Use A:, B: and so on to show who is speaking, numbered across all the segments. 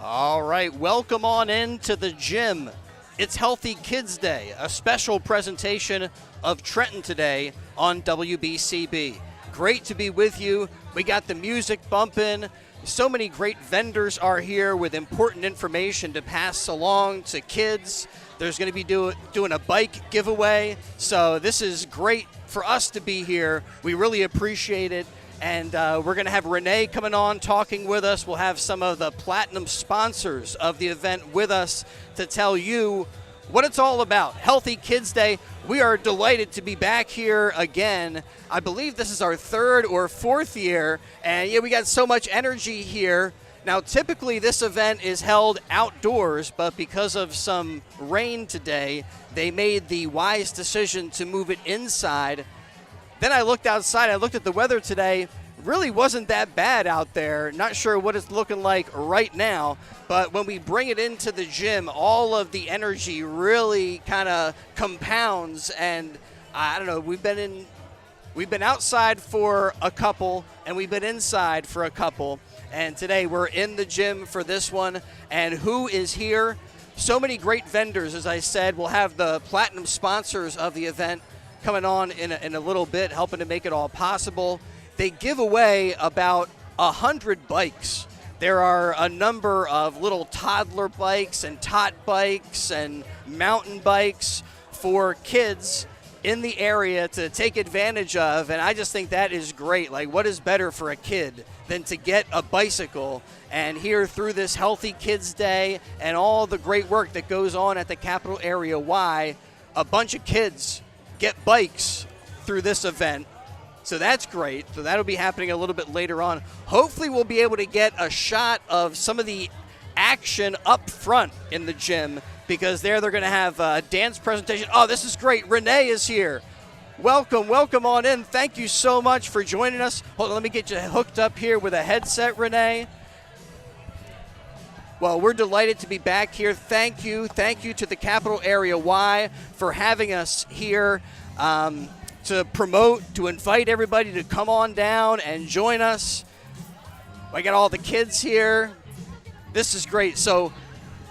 A: All right, welcome on in to the gym. It's Healthy Kids Day, a special presentation of Trenton Today on WBCB. Great to be with you. We got the music bumping. So many great vendors are here with important information to pass along to kids. There's going to be doing a bike giveaway. So this is great for us to be here. We really appreciate it. And we're going to have Renee coming on talking with us. We'll have some of the platinum sponsors of the event with us to tell you what it's all about. Healthy Kids Day. We are delighted to be back here again. I believe this is our third or fourth year. And yeah, we got so much energy here. Now, typically this event is held outdoors, but because of some rain today, they made the wise decision to move it inside. Then I looked outside, I looked at the weather today, really wasn't that bad out there. Not sure what it's looking like right now, but when we bring it into the gym, all of the energy really kind of compounds, and I don't know, we've been outside for a couple, and we've been inside for a couple, and today we're in the gym for this one. And who is here? So many great vendors, as I said. We'll have the platinum sponsors of the event coming on in a little bit, helping to make it all possible. They give away about 100 bikes. There are a number of little toddler bikes and tot bikes and mountain bikes for kids in the area to take advantage of, and I just think that is great. Like, what is better for a kid than to get a bicycle? And here through this Healthy Kids Day and all the great work that goes on at the Capital Area Y, a bunch of kids get bikes through this event. So that's great. So that'll be happening a little bit later on. Hopefully we'll be able to get a shot of some of the action up front in the gym, because they're going to have a dance presentation. Oh, this is great. Renee is here. Welcome on in. Thank you so much for joining us. Hold on, let me get you hooked up here with a headset, Renee. Well, we're delighted to be back here. Thank you to the Capital Area Y for having us here to promote, to invite everybody to come on down and join us. I got all the kids here. This is great. So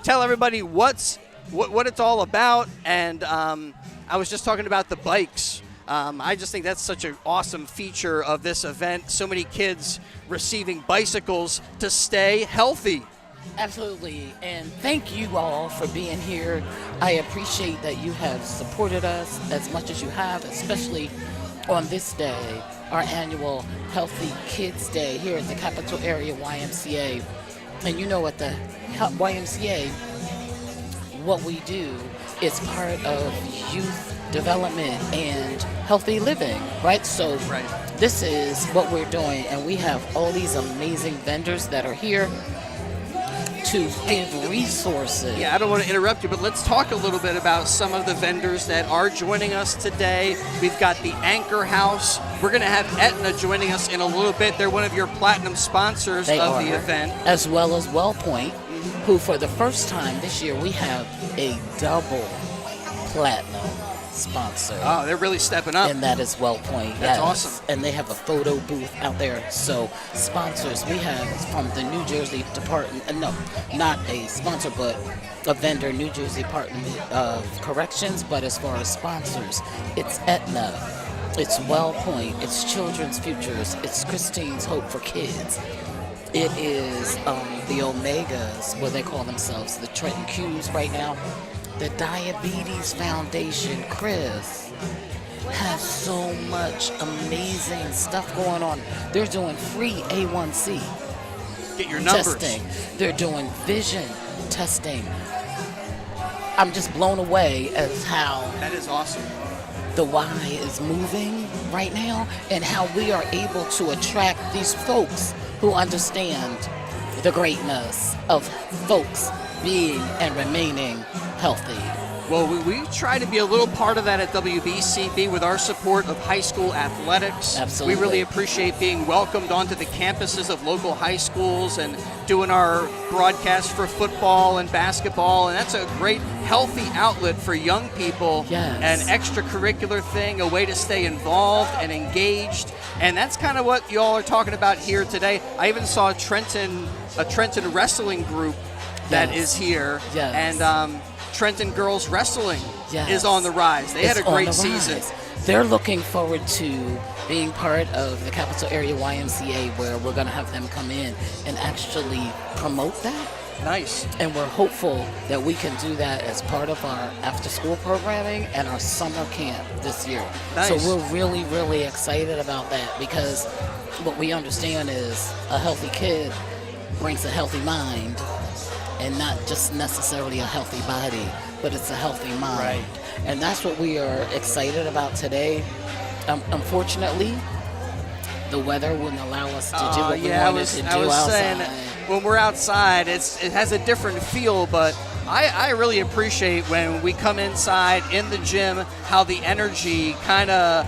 A: tell everybody what it's all about. And I was just talking about the bikes. I just think that's such an awesome feature of this event. So many kids receiving bicycles to stay healthy.
B: Absolutely, and thank you all for being here. I appreciate that you have supported us as much as you have, especially on this day, our annual Healthy Kids Day here at the Capital Area YMCA. And you know, at the YMCA, what we do is part of youth development and healthy living, right? So This is what we're doing, and we have all these amazing vendors that are here to give resources.
A: Yeah, I don't want to interrupt you, but let's talk a little bit about some of the vendors that are joining us today. We've got the Anchor House. We're going to have Aetna joining us in a little bit. They're one of your platinum sponsors of the event.
B: As well as WellPoint, who for the first time this year, we have a double platinum sponsor.
A: Oh, they're really stepping up.
B: And that is WellPoint.
A: That's awesome.
B: And they have a photo booth out there. So sponsors, we have from the New Jersey Department, no, not a sponsor, but a vendor, New Jersey Department of Corrections. But as far as sponsors, it's Aetna, it's WellPoint, it's Children's Futures, it's Christine's Hope for Kids. It is the Omegas, what they call themselves, the Trenton Qs right now. The Diabetes Foundation, Chris, has so much amazing stuff going on. They're doing free A1C
A: Get your numbers.
B: testing. They're doing vision testing. I'm just blown away as how
A: That is awesome.
B: the Y is moving right now, and how we are able to attract these folks who understand the greatness of folks being and remaining healthy.
A: Well, we try to be a little part of that at WBCB with our support of high school athletics.
B: Absolutely.
A: We really appreciate being welcomed onto the campuses of local high schools and doing our broadcast for football and basketball, and that's a great healthy outlet for young people.
B: Yes.
A: An extracurricular thing, a way to stay involved and engaged, and that's kind of what you all are talking about here today. I even saw a Trenton wrestling group that is here.
B: Yes.
A: And Trenton girls wrestling is on the rise. They had a great season.
B: They're looking forward to being part of the Capital Area YMCA, where we're going to have them come in and actually promote that.
A: Nice.
B: And we're hopeful that we can do that as part of our after-school programming and our summer camp this year.
A: Nice.
B: So we're really, really excited about that, because what we understand is a healthy kid brings a healthy mind, and not just necessarily a healthy body, but it's a healthy mind.
A: Right.
B: And that's what we are excited about today. Unfortunately, the weather wouldn't allow us to do what we wanted to do
A: I was
B: outside.
A: saying, when we're outside, it has a different feel, but I really appreciate when we come inside in the gym, how the energy kind of,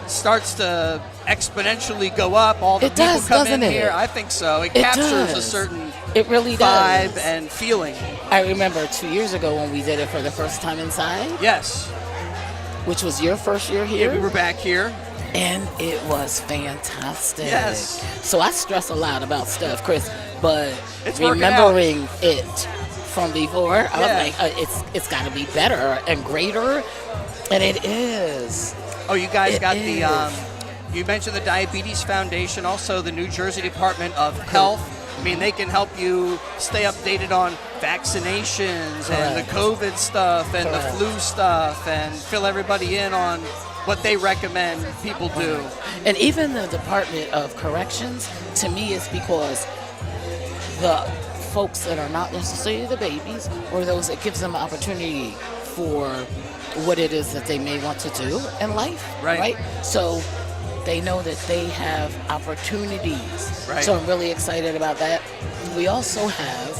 A: starts to exponentially go up. All the people come in here. I think so. It captures a certain vibe and feeling.
B: I remember 2 years ago when we did it for the first time inside.
A: Yes.
B: Which was your first year here?
A: Yeah, we were back here.
B: And it was fantastic.
A: Yes.
B: So I stress a lot about stuff, Chris, but
A: it's
B: remembering it from before, I was like, it's got to be better and greater, and it is.
A: Oh, you guys got the, you mentioned the Diabetes Foundation, also the New Jersey Department of Health. I mean, they can help you stay updated on vaccinations and the COVID stuff and the flu stuff, and fill everybody in on what they recommend people do.
B: And even the Department of Corrections, to me, is because the folks that are not necessarily the babies, or those that gives them opportunity for what it is that they may want to do in life, right? So they know that they have opportunities.
A: Right.
B: So I'm really excited about that. We also have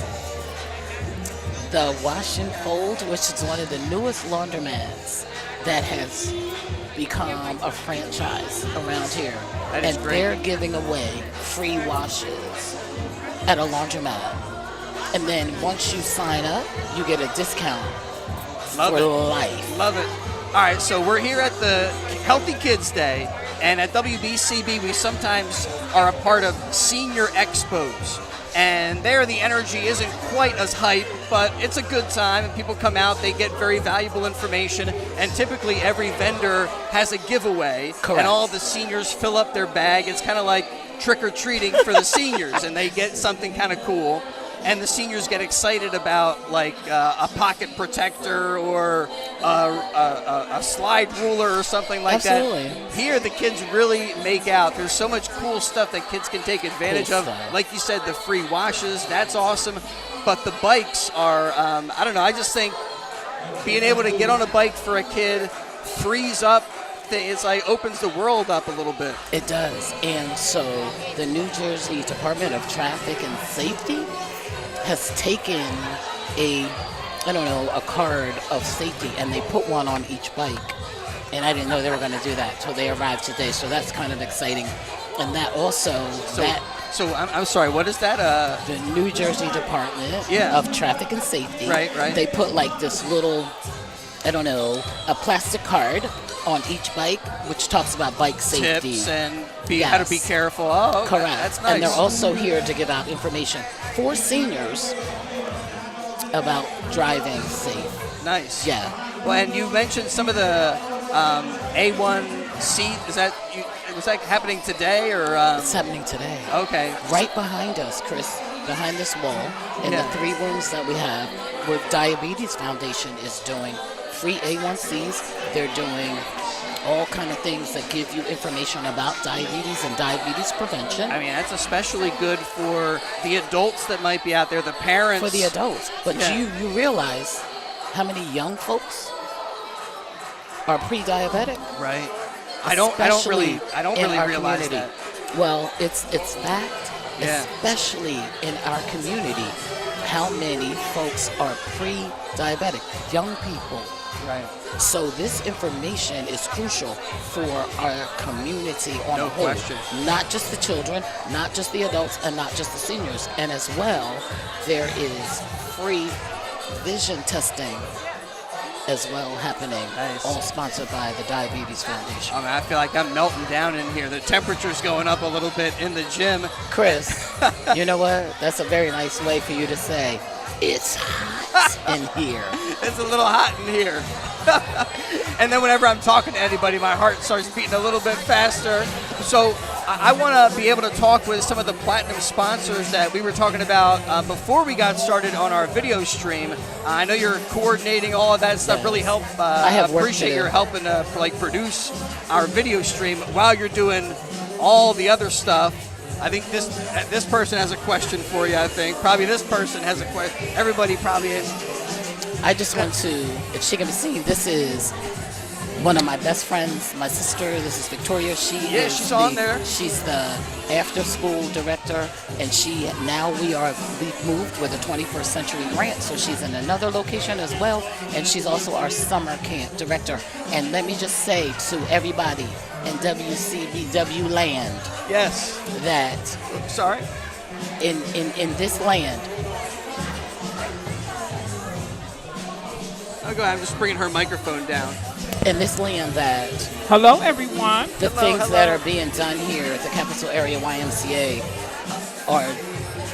B: the Wash and Fold, which is one of the newest laundromats that has become a franchise around here.
A: That is
B: and
A: great.
B: They're giving away free washes at a laundromat. And then once you sign up, you get a discount for life.
A: Love it. All right, so we're here at the Healthy Kids Day, and at WBCB we sometimes are a part of senior expos. And there the energy isn't quite as hype, but it's a good time, and people come out, they get very valuable information, and typically every vendor has a giveaway.
B: Correct.
A: And all the seniors fill up their bag. It's kind of like trick-or-treating for the seniors, and they get something kind of cool. And the seniors get excited about, like, a pocket protector or a slide ruler or something like
B: Absolutely.
A: that. Here, the kids really make out. There's so much cool stuff that kids can take advantage of. Like you said, the free washes, that's awesome. But the bikes are, I don't know, I just think being able to get on a bike for a kid frees up. It's like opens the world up a little bit.
B: It does. And so the New Jersey Department of Traffic and Safety has taken a card of safety, and they put one on each bike. And I didn't know they were going to do that till they arrived today. So that's kind of exciting. And that also,
A: So I'm sorry, what is that?
B: The New Jersey Department of Traffic and Safety.
A: Right.
B: They put like this little, a plastic card on each bike, which talks about bike safety.
A: Tips and how to be careful. Oh, okay.
B: Correct.
A: That's nice.
B: And they're also here to give out information for seniors about driving safe.
A: Nice.
B: Yeah.
A: Well, and you mentioned some of the A1C. Was that happening today or?
B: It's happening today.
A: Okay.
B: Right behind us, Chris, behind this wall, in the 3 rooms that we have, where Diabetes Foundation is doing free A1Cs. They're doing all kind of things that give you information about diabetes and diabetes prevention.
A: I mean, that's especially good for the adults that might be out there, the parents.
B: For the adults. But you realize how many young folks are pre-diabetic?
A: Right. I don't really realize that.
B: Well, it's fact, especially in our community, how many folks are pre-diabetic, young people.
A: Right.
B: So this information is crucial for our community on the whole.
A: Question.
B: Not just the children, not just the adults, and not just the seniors. And as well, there is free vision testing as well happening.
A: Nice.
B: All sponsored by the Diabetes Foundation.
A: I mean, I feel like I'm melting down in here. The temperature's going up a little bit in the gym.
B: Chris, you know what? That's a very nice way for you to say, it's hot in here.
A: It's a little hot in here. And then whenever I'm talking to anybody, my heart starts beating a little bit faster. So I want to be able to talk with some of the platinum sponsors that we were talking about before we got started on our video stream. I know you're coordinating all of that stuff.
B: Yes.
A: Really help.
B: I have work
A: appreciate
B: to do.
A: your helping produce our video stream while you're doing all the other stuff. I think this person has a question for you. I think probably this person has a question. Everybody probably is.
B: I just want to, if she can be seen, this is one of my best friends, my sister. This is Victoria.
A: She's on there.
B: She's the after-school director, and we've moved with a 21st Century grant, so she's in another location as well, and she's also our summer camp director. And let me just say to everybody in WCBW land,
A: Yes.
B: that
A: Sorry.
B: in this land,
A: Oh, go ahead. I'm just bringing her microphone down.
B: in this land that
C: Hello, everyone.
B: the
A: Hello,
B: things
A: hello.
B: that are being done here at the Capital Area YMCA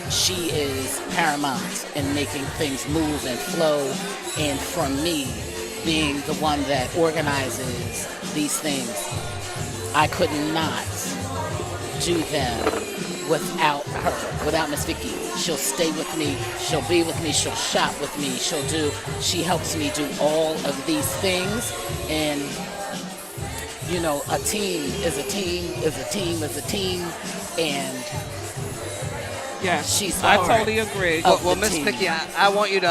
B: she is paramount in making things move and flow, and from me being the one that organizes these things, I could not do them without her, without Miss Vicky. She'll stay with me, she'll be with me, she'll shop with me, she helps me do all of these things. And you know, a team is a team is a team is a team, and
C: Yes,
B: she's
C: I
B: hard.
C: totally agree.
B: Oh.
A: Well,
B: the
A: Miss
B: team.
A: Vicky, I want you to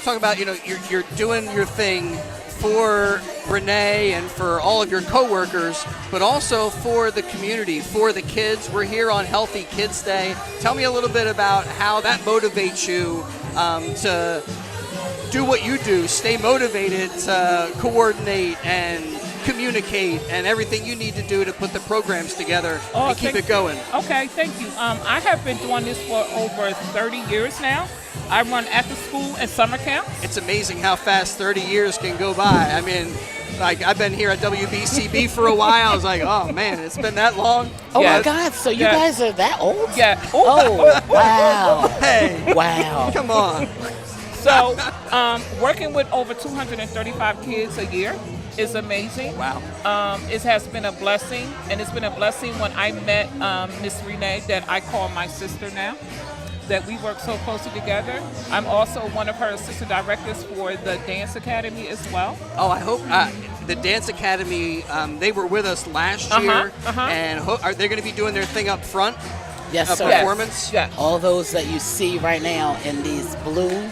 A: talk about, you're doing your thing for Renee and for all of your coworkers, but also for the community, for the kids. We're here on Healthy Kids Day. Tell me a little bit about how that motivates you to do what you do, stay motivated to coordinate and communicate and everything you need to do to put the programs together and keep it going.
C: Okay, thank you. I have been doing this for over 30 years now. I run after school and summer camps.
A: It's amazing how fast 30 years can go by. I mean, like, I've been here at WBCB for a while. I was like, oh man, it's been that long.
B: Oh
C: Yes.
B: my God! So you
C: Yes.
B: guys are that old?
C: Yeah.
B: Oh wow!
A: Hey,
B: Wow!
A: come on.
C: So, working with over 235 kids a year is amazing.
A: Wow.
C: It has been a blessing, and it's been a blessing when I met Miss Renee, that I call my sister now, that we work so closely together. I'm also one of her assistant directors for the Dance Academy as well.
A: Oh, I hope the Dance Academy, they were with us last year, and are they going to be doing their thing up front?
B: Yes,
A: A
B: sir.
A: performance?
C: Yeah.
B: All those that you see right now in these blue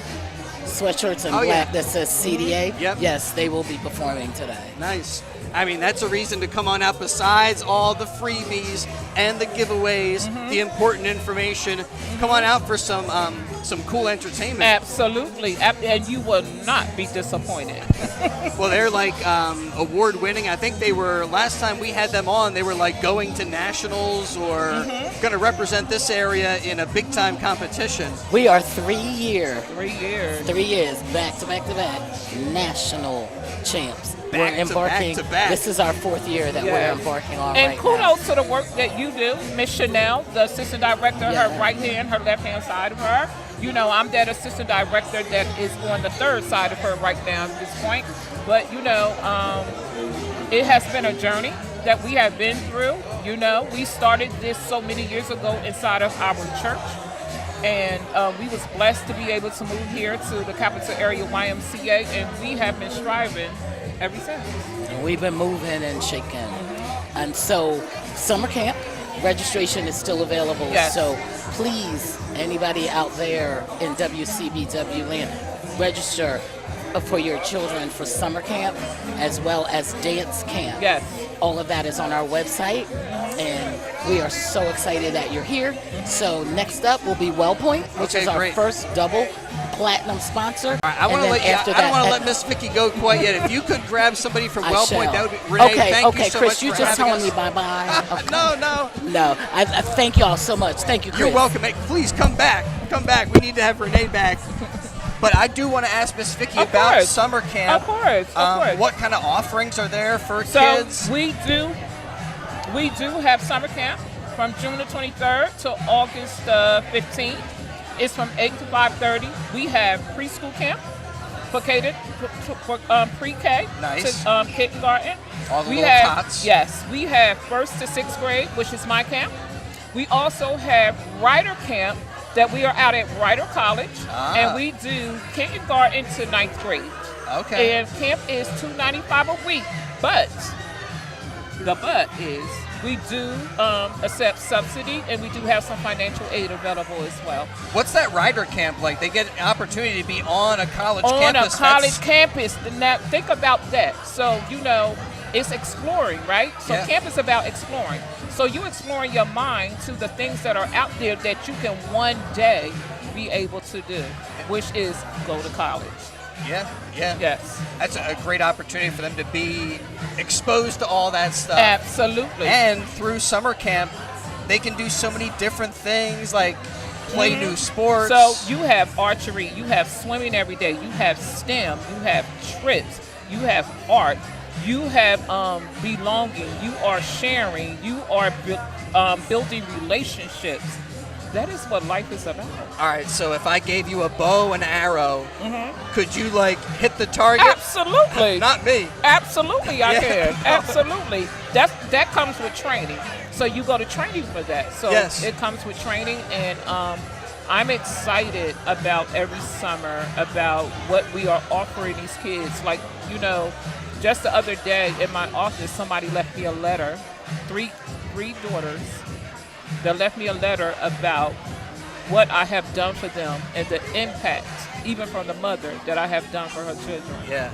B: sweatshirts and
A: Oh,
B: black
A: yeah.
B: that says CDA,
A: Yep.
B: yes, they will be performing today.
A: Nice. I mean, that's a reason to come on out besides all the freebies and the giveaways, the important information. Come on out for some cool entertainment.
C: Absolutely. And you will not be disappointed.
A: Well, they're like award-winning. I think they were, last time we had them on, they were like going to nationals or going to represent this area in a big-time competition.
B: We are 3 years,
C: 3 years.
B: 3 years, back to back to back, national champs.
A: Back
B: We're
A: to back
B: embarking.
A: to back.
B: This is our 4th year that
C: Yeah.
B: we're embarking on
C: And
B: right now.
C: kudos to the work that you do, Miss Chanel, the assistant director,
B: Yeah.
C: her right hand, her left hand side of her. You know, I'm that assistant director that is on the third side of her right now at this point. But, you know, it has been a journey that we have been through. You know, we started this so many years ago inside of our church. And we was blessed to be able to move here to the Capital Area YMCA, and we have been striving ever since.
B: And we've been moving and shaking. And so, summer camp registration is still available.
C: Yes.
B: So please, anybody out there in WCBW land, register for your children for summer camp as well as dance camp.
C: Yes.
B: All of that is on our website, and we are so excited that you're here. So next up will be WellPoint, which
A: Okay,
B: is our
A: great.
B: first double platinum sponsor.
A: All right, I want to let you. I don't want to let Miss Vicky go quite yet. If you could grab somebody from
B: I
A: WellPoint,
B: shall.
A: that would be Renee.
B: Okay,
A: Thank
B: okay,
A: you so
B: Chris,
A: much
B: you
A: for
B: just
A: having
B: telling
A: us.
B: me bye-bye. Okay.
A: No.
B: No, I thank y'all so much. Thank you, Chris.
A: You're welcome. Hey, please come back. Come back. We need to have Renee back. But I do want to ask Miss Vicki
C: Of
A: about
C: course.
A: summer camp.
C: Of course, of course.
A: What kind of offerings are there for
C: So
A: kids?
C: we do have summer camp from June the 23rd to August 15th. It's from 8 to 5:30. We have preschool camp for pre-K
A: Nice.
C: to kindergarten.
A: All the
C: we
A: little
C: have
A: tots.
C: Yes, we have 1st to 6th grade, which is my camp. We also have Ryder camp that we are out at Ryder College, and we do kindergarten to 9th grade.
A: Okay.
C: And camp is $295 a week, but the but is we do accept subsidy, and we do have some financial aid available as well.
A: What's that Ryder camp like? They get an opportunity to be on a college
C: On
A: campus.
C: a college campus. Now, think about that. So, it's exploring, right? So
A: Yeah.
C: camp is about exploring. So you're exploring your mind to the things that are out there that you can one day be able to do, which is go to college.
A: Yeah.
C: Yes.
A: That's a great opportunity for them to be exposed to all that stuff.
C: Absolutely.
A: And through summer camp, they can do so many different things like play new sports.
C: So you have archery, you have swimming every day, you have STEM, you have trips, you have art, you have belonging, you are sharing, you are building relationships. That is what life is about.
A: All right, so if I gave you a bow and arrow, could you hit the target?
C: Absolutely.
A: Not me.
C: Absolutely, I
A: Yeah.
C: can. Absolutely. That comes with training. So you go to training for that. So
A: Yes.
C: it comes with training, and I'm excited about every summer about what we are offering these kids. Just the other day in my office, somebody left me a letter, three daughters, that left me a letter about what I have done for them and the impact, even from the mother, that I have done for her children.
A: Yeah.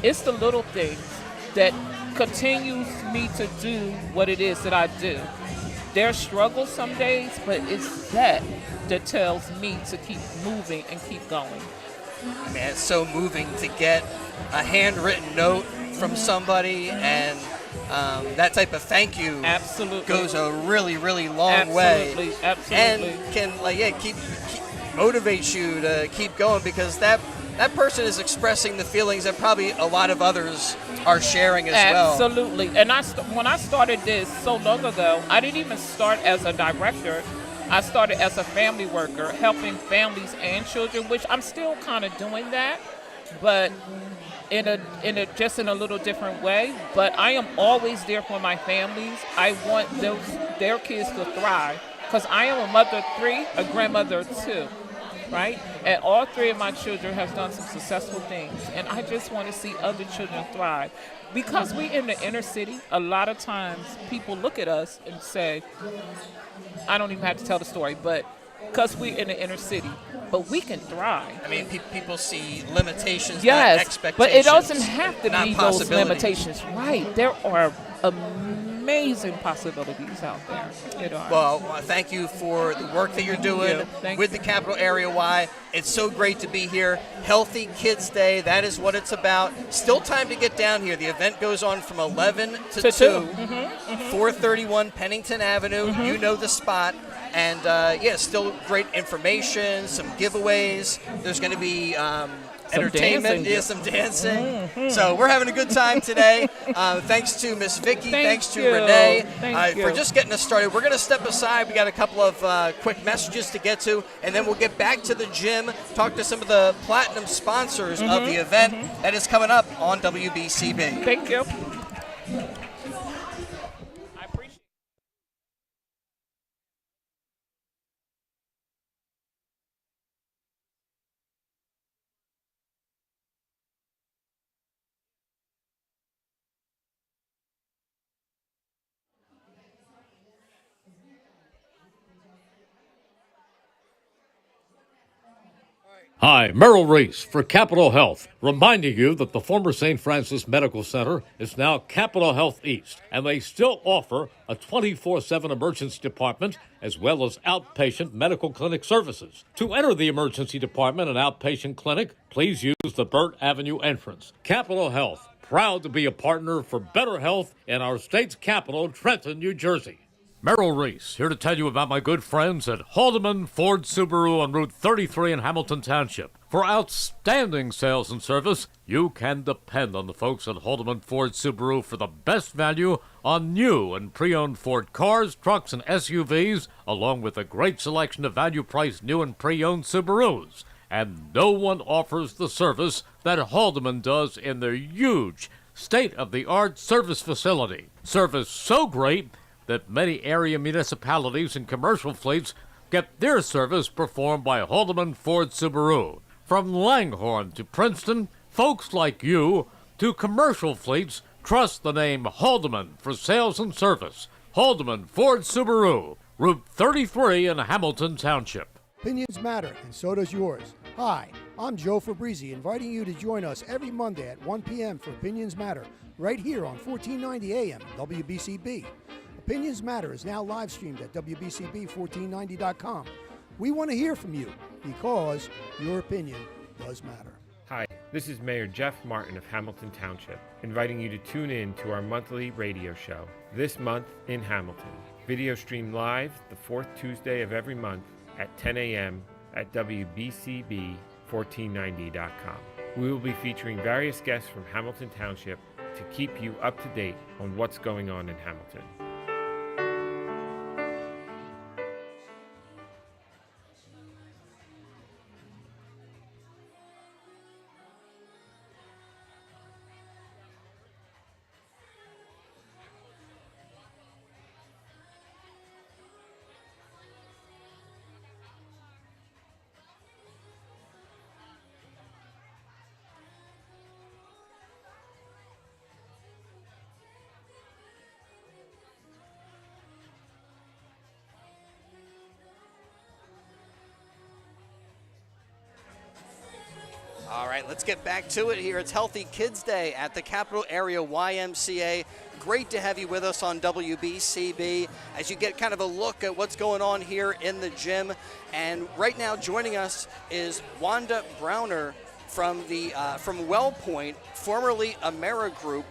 C: It's the little things that continues me to do what it is that I do. There's struggles some days, but it's that tells me to keep moving and keep going.
A: Man, it's so moving to get a handwritten note from somebody, and that type of thank you
C: Absolutely.
A: goes a really, really long way.
C: Absolutely.
A: And can keep motivates you to keep going, because that person is expressing the feelings that probably a lot of others are sharing as well.
C: Absolutely. And when I started this so long ago, I didn't even start as a director. I started as a family worker, helping families and children, which I'm still kind of doing that, but in a little different way. But I am always there for my families. I want their kids to thrive, because I am a mother of 3, a grandmother of 2, right? And all 3 of my children have done some successful things, and I just want to see other children thrive. Because we in the inner city, a lot of times people look at us and say, I don't even have to tell the story, but because we're in the inner city, but we can thrive.
A: I mean, people see limitations,
C: Yes,
A: not expectations.
C: but it doesn't have to
A: not
C: be those
A: possibilities.
C: limitations. Right. There are amazing possibilities out there.
A: Well, thank you for the work that you're doing
C: Thank
A: with
C: you.
A: the Capital Area Y. It's so great to be here. Healthy Kids Day, that is what it's about. Still time to get down here. The event goes on from 11 to 2, 431 Pennington Avenue. You know the spot. And, still great information, some giveaways. There's going to be entertainment,
C: dancing.
A: some dancing. So we're having a good time today. Thanks to Miss Vicki, thanks to
C: you.
A: Renee
C: Thank
A: for
C: you.
A: just getting us started. We're going to step aside. We got a couple of quick messages to get to, and then we'll get back to the gym, talk to some of the platinum sponsors of the event that is coming up on WBCB.
C: Thank you.
D: Hi, Merrill Reese for Capital Health, reminding you that the former St. Francis Medical Center is now Capital Health East, and they still offer a 24/7 emergency department as well as outpatient medical clinic services. To enter the emergency department and outpatient clinic, please use the Burt Avenue entrance. Capital Health, proud to be a partner for better health in our state's capital, Trenton, New Jersey. Merrill Reese, here to tell you about my good friends at Haldeman Ford Subaru on Route 33 in Hamilton Township. For outstanding sales and service, you can depend on the folks at Haldeman Ford Subaru for the best value on new and pre-owned Ford cars, trucks, and SUVs, along with a great selection of value-priced new and pre-owned Subarus. And no one offers the service that Haldeman does in their huge, state-of-the-art service facility. Service so great that many area municipalities and commercial fleets get their service performed by Haldeman Ford Subaru. From Langhorne to Princeton, folks like you to commercial fleets trust the name Haldeman for sales and service. Haldeman Ford Subaru, Route 33 in Hamilton Township.
E: Opinions matter, and so does yours. Hi, I'm Joe Fabrizi, inviting you to join us every Monday at 1 p.m. for Opinions Matter, right here on 1490 AM WBCB. Opinions Matter is now live streamed at WBCB1490.com. We want to hear from you because your opinion does matter.
F: Hi, this is Mayor Jeff Martin of Hamilton Township, inviting you to tune in to our monthly radio show, This Month in Hamilton. Video stream live the fourth Tuesday of every month at 10 a.m. at WBCB1490.com. We will be featuring various guests from Hamilton Township to keep you up to date on what's going on in Hamilton.
A: All right, let's get back to it here. It's Healthy Kids Day at the Capital Area YMCA. Great to have you with us on WBCB as you get kind of a look at what's going on here in the gym. And right now joining us is Wanda Browner from WellPoint, formerly Ermer Group,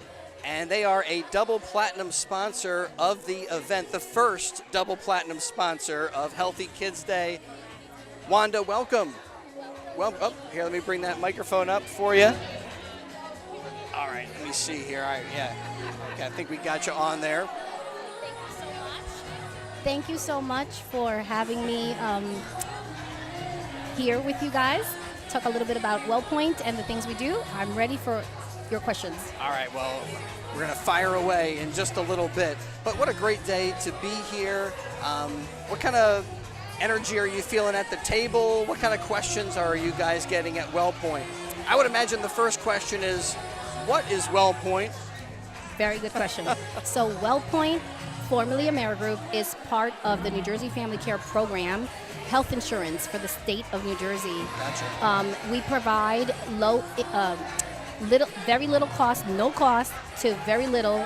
A: and they are a double platinum sponsor of the event, the first double platinum sponsor of Healthy Kids Day. Wanda, welcome. Well, here, let me bring that microphone up for you. All right, let me see here. All right, yeah. Okay, I think we got you on there.
G: Thank you so much for having me here with you guys. Talk a little bit about WellPoint and the things we do. I'm ready for your questions.
A: All right, well, we're going to fire away in just a little bit. But what a great day to be here. What kind of energy are you feeling at the table? What kind of questions are you guys getting at WellPoint? I would imagine the first question is, what is WellPoint?
G: Very good question. So WellPoint, formerly Ermer Group, is part of the New Jersey Family Care Program, health insurance for the state of New Jersey.
A: Gotcha.
G: We provide very little cost, no cost to very little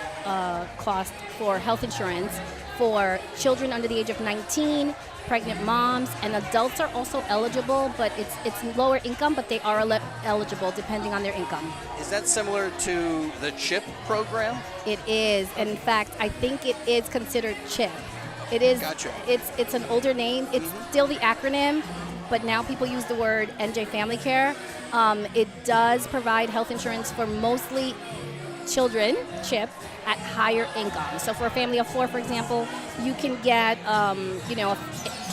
G: cost for health insurance for children under the age of 19, pregnant moms, and adults are also eligible, but it's lower income, but they are eligible depending on their income.
A: Is that similar to the CHIP program?
G: It is. In fact, I think it is considered CHIP. It is.
A: Gotcha.
G: It's an older name. It's still the acronym, but now people use the word NJ Family Care. It does provide health insurance for mostly children, CHIP, at higher income. So for a family of 4, for example, you can get,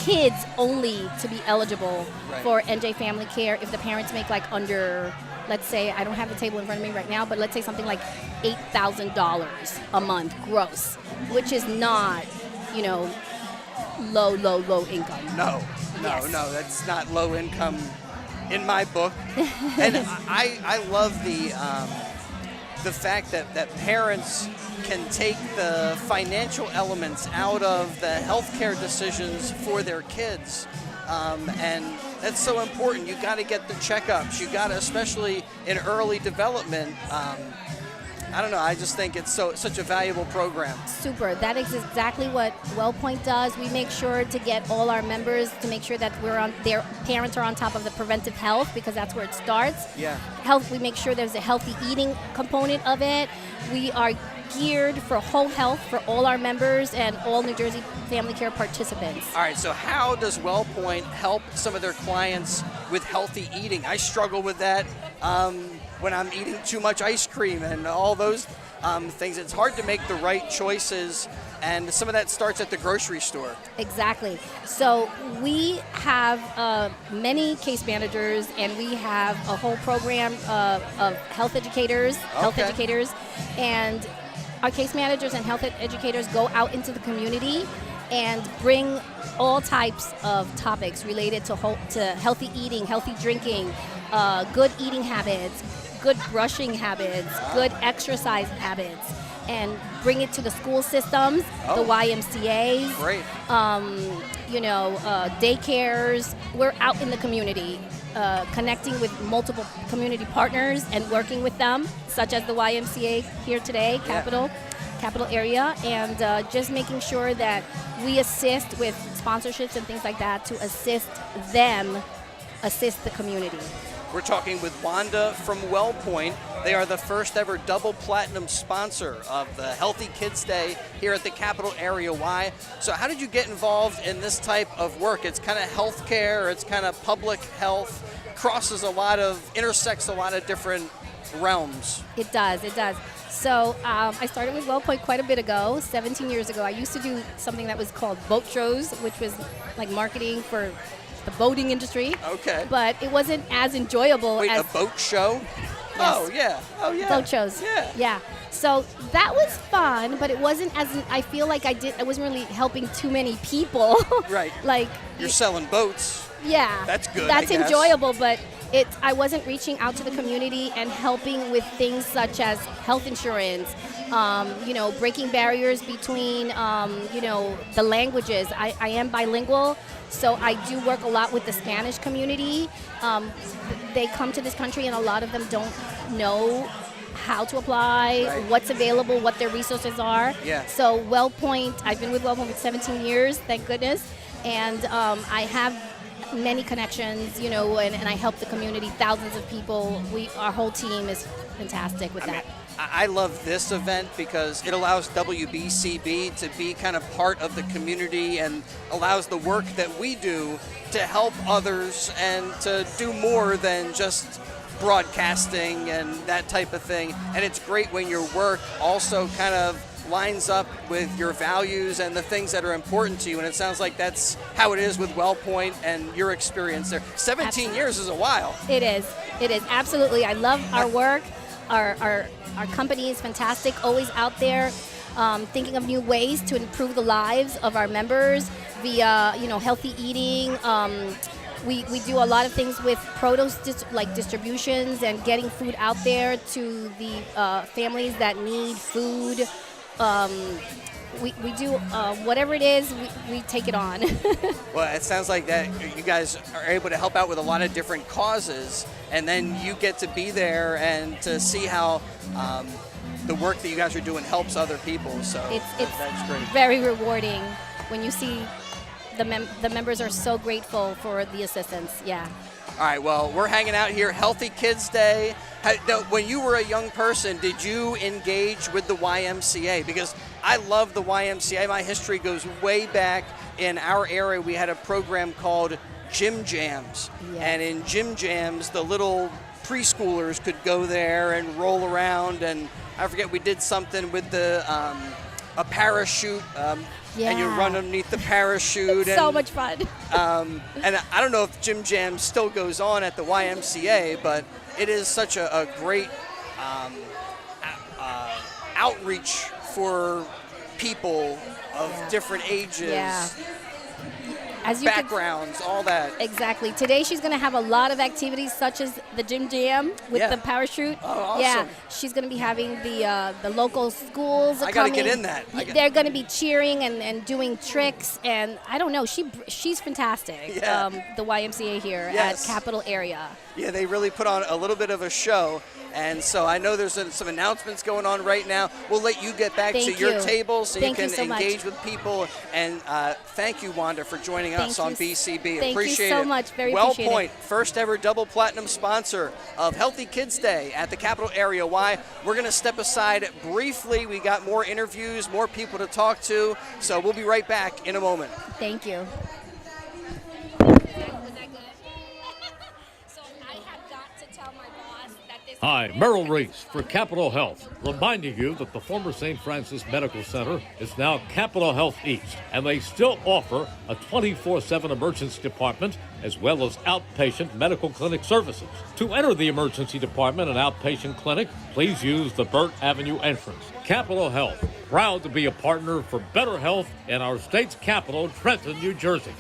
G: kids only to be eligible for NJ Family Care if the parents make like under, let's say, I don't have the table in front of me right now, but let's say something like $8,000 a month gross, which is not, low income.
A: No, that's not low income in my book. And I love the fact that parents can take the financial elements out of the healthcare decisions for their kids. And that's so important. You got to get the checkups. You got to, especially in early development. I don't know. I just think it's such a valuable program.
G: Super. That is exactly what WellPoint does. We make sure to get all our members to make sure that their parents are on top of the preventive health, because that's where it starts.
A: Yeah.
G: Health. We make sure there's a healthy eating component of it. We are geared for whole health for all our members and all New Jersey Family Care participants.
A: All right, so how does WellPoint help some of their clients with healthy eating? I struggle with that when I'm eating too much ice cream and all those things. It's hard to make the right choices, and some of that starts at the grocery store.
G: Exactly. So we have many case managers, and we have a whole program of health educators, and our case managers and health educators go out into the community and bring all types of topics related to healthy eating, healthy drinking, good eating habits, good brushing habits, good exercise habits, and bring it to the school systems, the YMCAs,
A: Great.
G: Daycares. We're out in the community, connecting with multiple community partners and working with them, such as the YMCA here today, capital area, and just making sure that we assist with sponsorships and things like that to assist the community.
A: We're talking with Wanda from WellPoint. They are the first ever double platinum sponsor of the Healthy Kids Day here at the Capital Area Y. So how did you get involved in this type of work? It's kind of healthcare, it's kind of public health, intersects a lot of different realms.
G: It does. So I started with WellPoint quite a bit ago, 17 years ago. I used to do something that was called boat shows, which was like marketing for the boating industry.
A: Okay.
G: But it wasn't as enjoyable as...
A: a boat show?
G: Yes.
A: Oh, yeah.
G: Boat shows. Yeah. So that was fun, but it wasn't I feel like I wasn't really helping too many people.
A: Right.
G: Like...
A: You're selling boats.
G: Yeah.
A: That's good,
G: That's
A: I guess.
G: enjoyable, but I wasn't reaching out to the community and helping with things such as health insurance, breaking barriers between, the languages. I am bilingual, so I do work a lot with the Spanish community. They come to this country and a lot of them don't know how to apply, what's available, what their resources are.
A: Yeah.
G: So WellPoint, I've been with WellPoint for 17 years, thank goodness, and I have many connections, and I help the community, thousands of people. Our whole team is fantastic with that.
A: I love this event because it allows WBCB to be kind of part of the community and allows the work that we do to help others and to do more than just broadcasting and that type of thing. And it's great when your work also kind of lines up with your values and the things that are important to you, and it sounds like that's how it is with WellPoint and your experience there. 17 years is a while.
G: It is absolutely. I love our work. Our company is fantastic, always out there thinking of new ways to improve the lives of our members via healthy eating. We do a lot of things with produce distributions and getting food out there to the families that need food. We do whatever it is, we take it on.
A: Well, it sounds like that you guys are able to help out with a lot of different causes, and then you get to be there and to see how the work that you guys are doing helps other people. So that's great.
G: Very rewarding when you see the members are so grateful for the assistance. Yeah.
A: All right, well, we're hanging out here, Healthy Kids Day. When you were a young person, did you engage with the YMCA? Because I love the YMCA. My history goes way back. In our area, we had a program called Gym Jams.
G: Yes.
A: And in Gym Jams, the little preschoolers could go there and roll around. And I forget, we did something with a parachute. And you run underneath the parachute.
G: So much fun.
A: And I don't know if Gym Jam still goes on at the YMCA, but it is such a great outreach for people of different ages, backgrounds, all that.
G: Exactly. Today she's going to have a lot of activities such as the Gym Jam with the parachute.
A: Oh, awesome.
G: Yeah, she's going to be having the local schools.
A: I got to get in that.
G: They're going to be cheering and doing tricks, and I don't know. She's fantastic.
A: Yeah.
G: The YMCA here at Capital Area.
A: Yeah, they really put on a little bit of a show. And so I know there's some announcements going on right now. We'll let you get back to your table so you can engage with people. And thank you, Wanda, for joining us on BCB.
G: Thank
A: Appreciate
G: you so
A: it.
G: much. Very
A: Well
G: appreciate
A: Point,
G: it.
A: first ever double platinum sponsor of Healthy Kids Day at the Capital Area Y. We're going to step aside briefly. We got more interviews, more people to talk to. So we'll be right back in a moment.
G: Thank you.
D: Hi, Merrill Reese for Capital Health, reminding you that the former St. Francis Medical Center is now Capital Health East, and they still offer a 24/7 emergency department as well as outpatient medical clinic services. To enter the emergency department and outpatient clinic, please use the Burt Avenue entrance. Capital Health, proud to be a partner for better health in our state's capital, Trenton, New Jersey.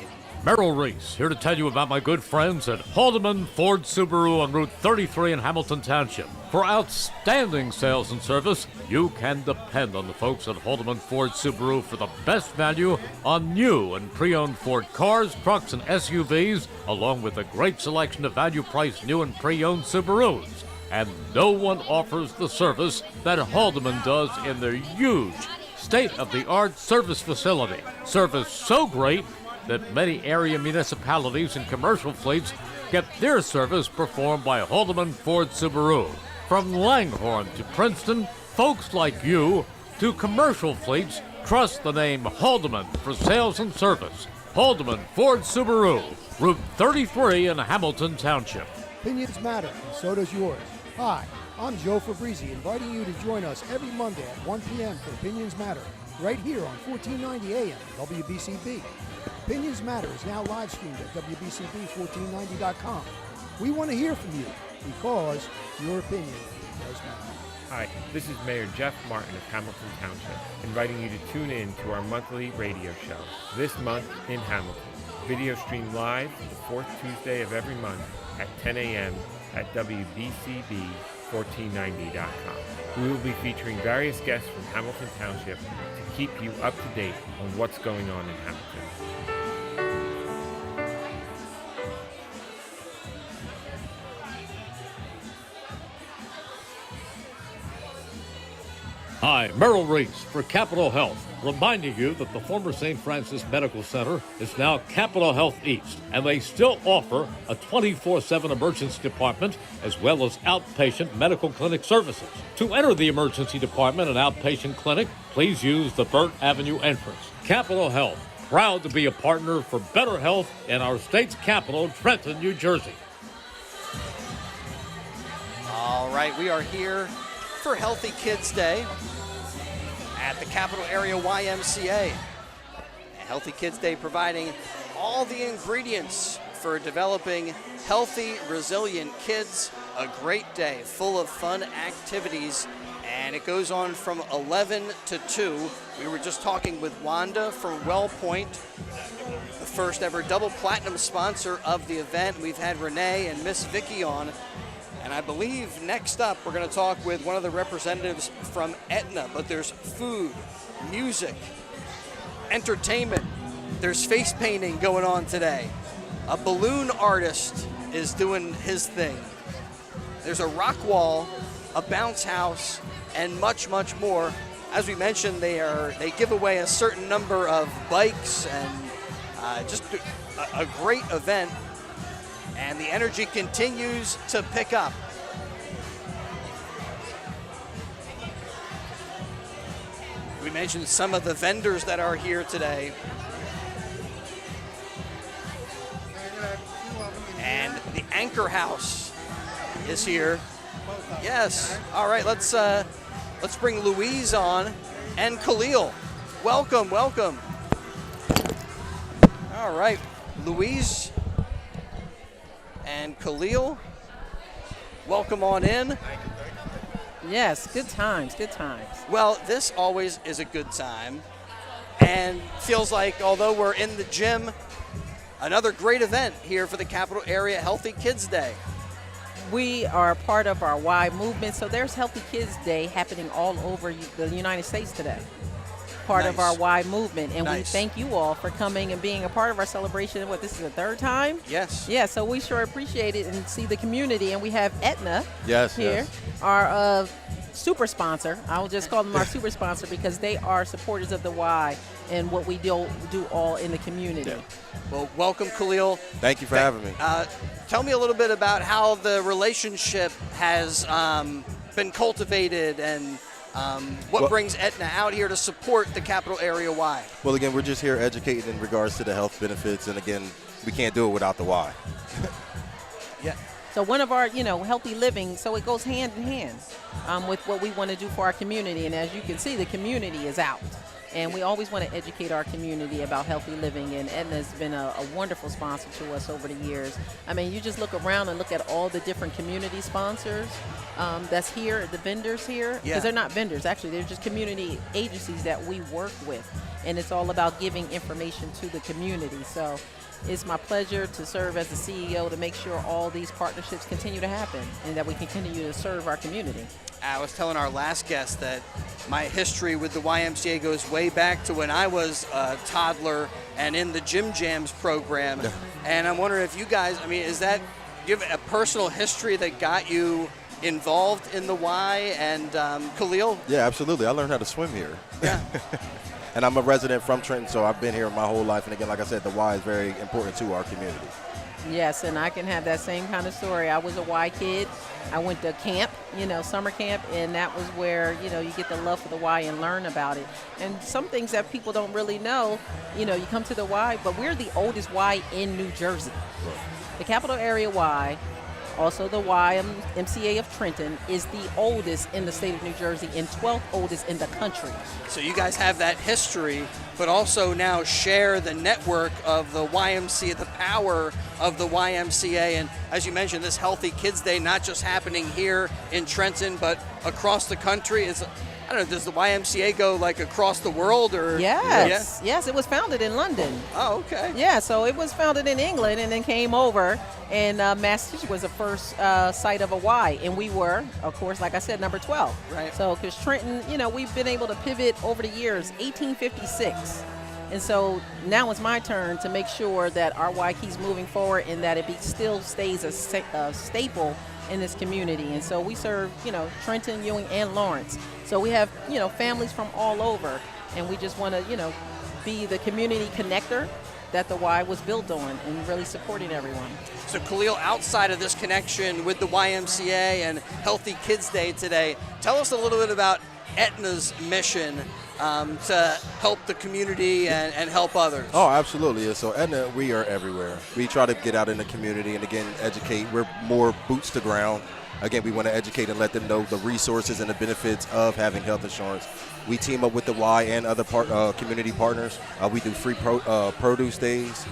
D: Merrill Reese, here to tell you about my good friends at Haldeman Ford Subaru on Route 33 in Hamilton Township. For outstanding sales and service, you can depend on the folks at Haldeman Ford Subaru for the best value on new and pre-owned Ford cars, trucks, and SUVs, along with a great selection of value-priced new and pre-owned Subarus. And no one offers the service that Haldeman does in their huge, state-of-the-art service facility. Service so great that many area municipalities and commercial fleets get their service performed by Haldeman Ford Subaru. From Langhorne to Princeton, folks like you to commercial fleets trust the name Haldeman for sales and service. Haldeman Ford Subaru, Route 33 in Hamilton Township.
E: Opinions matter, and so does yours. Hi, I'm Joe Fabrizi, inviting you to join us every Monday at 1 p.m. for Opinions Matter, right here on 1490 AM WBCB. Opinions Matter is now live streamed at WBCB1490.com. We want to hear from you because your opinion does matter.
F: Hi, this is Mayor Jeff Martin of Hamilton Township, inviting you to tune in to our monthly radio show, This Month in Hamilton. Video streamed live the fourth Tuesday of every month at 10 a.m. at WBCB1490.com. We will be featuring various guests from Hamilton Township to keep you up to date on what's going on in Hamilton.
D: Hi, Merrill Reese for Capital Health, reminding you that the former St. Francis Medical Center is now Capital Health East, and they still offer a 24/7 emergency department as well as outpatient medical clinic services. To enter the emergency department and outpatient clinic, please use the Burt Avenue entrance. Capital Health, proud to be a partner for better health in our state's capital, Trenton, New Jersey.
A: All right, we are here for Healthy Kids Day at the Capital Area YMCA. Healthy Kids Day providing all the ingredients for developing healthy, resilient kids. A great day full of fun activities, and it goes on from 11 to 2. We were just talking with Wanda from Well Point, the first ever double platinum sponsor of the event. We've had Renee and Miss Vicky on. And I believe next up we're going to talk with one of the representatives from Aetna. But there's food, music, entertainment. There's face painting going on today. A balloon artist is doing his thing. There's a rock wall, a bounce house, and much, much more. As we mentioned, they give away a certain number of bikes and just a great event. And the energy continues to pick up. We mentioned some of the vendors that are here today. And the Anchor House is here. Yes. All right, let's bring Louise on and Khalil. Welcome, welcome. All right, Louise and Khalil, welcome on in.
H: Yes, good times, good times.
A: Well, this always is a good time, and feels like, although we're in the gym, another great event here for the Capital Area Healthy Kids Day.
H: We are part of our Y movement, so there's Healthy Kids Day happening all over the United States today. part of our
A: Nice.
H: Y movement. And we
A: Nice.
H: thank you all for coming and being a part of our celebration. What, this is the third time?
A: Yes.
H: Yeah, so we sure appreciate it and see the community. And we have Aetna
I: Yes,
H: here,
I: yes.
H: our super sponsor. I will just call them our super sponsor because they are supporters of the Y and what we do all in the community.
I: Yeah.
A: Well, welcome, Khalil.
I: Thank you for having me.
A: Tell me a little bit about how the relationship has been cultivated and what
I: Well-
A: brings Aetna out here to support the Capital Area Y.
I: Well, again, we're just here educating in regards to the health benefits, and again, we can't do it without the why.
A: Yeah.
H: So one of our, healthy living, so it goes hand in hand with what we want to do for our community. And as you can see, the community is out. And we always want to educate our community about healthy living. And Aetna's been a wonderful sponsor to us over the years. I mean, you just look around and look at all the different community sponsors that's here, the vendors here. Because
A: Yeah.
H: they're not vendors, actually. They're just community agencies that we work with. And it's all about giving information to the community. So it's my pleasure to serve as the CEO to make sure all these partnerships continue to happen and that we continue to serve our community.
A: I was telling our last guest that my history with the YMCA goes way back to when I was a toddler and in the Gym Jams program. And I'm wondering if you guys, do you have a personal history that got you involved in the Y? And Khalil?
I: Yeah, absolutely. I learned how to swim here.
A: Yeah.
I: And I'm a resident from Trenton, so I've been here my whole life. And again, like I said, the why is very important to our community.
H: Yes, and I can have that same kind of story. I was a Y kid. I went to camp, summer camp, and that was where, you get the love for the Y and learn about it. And some things that people don't really know, you come to the Y, but we're the oldest Y in New Jersey. The Capital Area Y, also the YMCA of Trenton, is the oldest in the state of New Jersey and 12th oldest in the country.
A: So you guys have that history, but also now share the network of the YMCA, the power of the YMCA. And as you mentioned, this Healthy Kids Day, not just happening here in Trenton, but across the country. I don't know, does the YMCA go like across the world or?
H: Yes, yes, it was founded in London.
A: Oh, okay.
H: Yeah, so it was founded in England and then came over, and Massachusetts was the first site of a Y, and we were, of course, like I said, number 12.
A: Right.
H: So, because Trenton, we've been able to pivot over the years, 1856. And so now it's my turn to make sure that our Y keeps moving forward and that it still stays a staple in this community. And so we serve, Trenton, Ewing, and Lawrence. So we have, families from all over, and we just want to, be the community connector that the Y was built on and really supporting everyone.
A: So Khalil, outside of this connection with the YMCA and Healthy Kids Day today, tell us a little bit about Aetna's mission to help the community and help others.
I: Oh, absolutely. Yeah. So Aetna, we are everywhere. We try to get out in the community and, again, educate. We're more boots to ground. Again, we want to educate and let them know the resources and the benefits of having health insurance. We team up with the Y and other community partners. We do free produce days.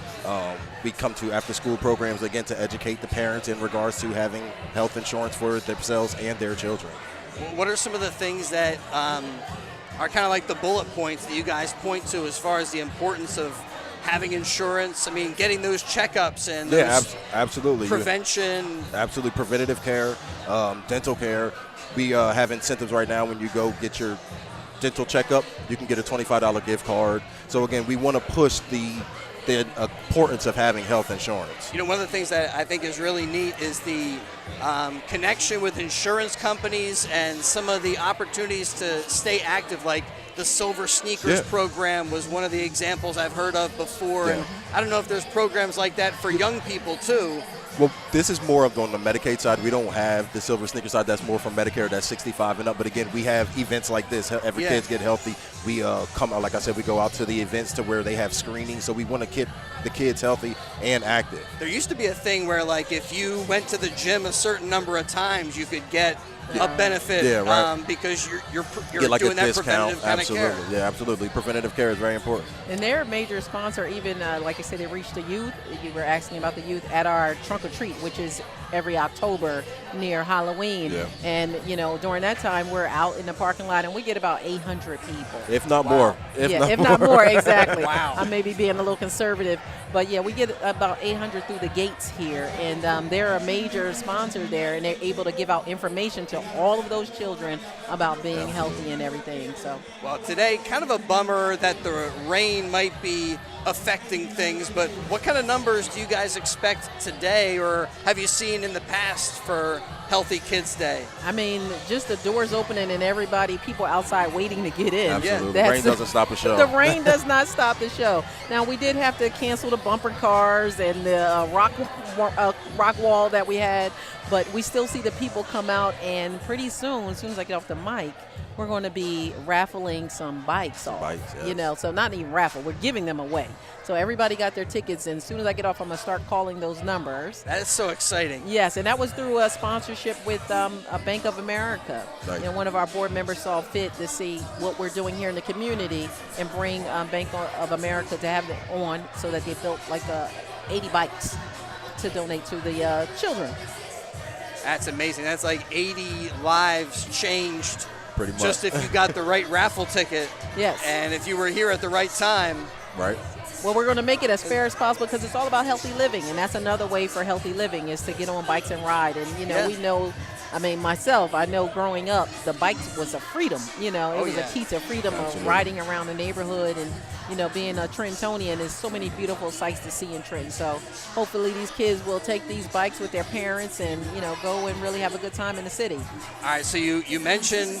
I: We come to after-school programs, again, to educate the parents in regards to having health insurance for themselves and their children.
A: What are some of the things that are kind of like the bullet points that you guys point to as far as the importance of having insurance? Getting those checkups and those
I: absolutely.
A: prevention.
I: Absolutely. Preventative care, dental care. We have incentives right now. When you go get your dental checkup, you can get a $25 gift card. So, again, we want to push the importance of having health insurance.
A: One of the things that I think is really neat is the connection with insurance companies and some of the opportunities to stay active, like the Silver Sneakers program was one of the examples I've heard of before.
I: Yeah.
A: And I don't know if there's programs like that for young people too.
I: Well, this is more of on the Medicaid side. We don't have the Silver Sneaker side. That's more for Medicare. That's 65 and up. But again, we have events like this. Every kids get healthy. We come out, like I said, we go out to the events to where they have screening. So we want to keep the kids healthy and active.
A: There used to be a thing where, like, if you went to the gym a certain number of times, you could get a benefit because you're
I: get like
A: doing
I: a
A: that
I: discount.
A: preventative kind of care.
I: Absolutely, yeah, absolutely. Preventative care is very important.
H: And they're a major sponsor, even like I said, they reach the youth. You were asking about the youth at our Trunk or Treat, which is every October near Halloween.
I: Yeah.
H: And, during that time, we're out in the parking lot, and we get about 800 people.
I: If not more.
H: If not more, exactly.
A: Wow.
H: I may be being a little conservative. But yeah, we get about 800 through the gates here, and they're a major sponsor there, and they're able to give out information to all of those children about being healthy and everything. So,
A: well, today, kind of a bummer that the rain might be affecting things, but what kind of numbers do you guys expect today, or have you seen in the past for Healthy Kids Day?
H: I mean, just the doors opening and people outside waiting to get in.
I: Absolutely. The rain doesn't stop the show.
H: The rain does not stop the show. Now, we did have to cancel the bumper cars and the rock wall that we had, but we still see the people come out, and pretty soon, as soon as I get off the mic, we're going to be raffling some bikes off.
I: Yes.
H: So not even raffle, we're giving them away. So everybody got their tickets, and as soon as I get off, I'm going to start calling those numbers.
A: That is so exciting.
H: Yes, and that was through a sponsorship with a Bank of America.
I: Nice.
H: And one of our board members saw fit to see what we're doing here in the community and bring Bank of America to have it on, so that they built like 80 bikes to donate to the children.
A: That's amazing. That's like 80 lives changed.
I: Pretty much.
A: Just if you got the right raffle ticket.
H: Yes.
A: And if you were here at the right time.
I: Right.
H: Well, we're going to make it as fair as possible, because it's all about healthy living, and that's another way for healthy living is to get on bikes and ride. And, we know, myself, I know growing up, the bike was a freedom. It was a key to freedom of riding around the neighborhood, and, being a Trentonian, there's so many beautiful sights to see in Trenton. So hopefully these kids will take these bikes with their parents and, go and really have a good time in the city.
A: All right, so you mentioned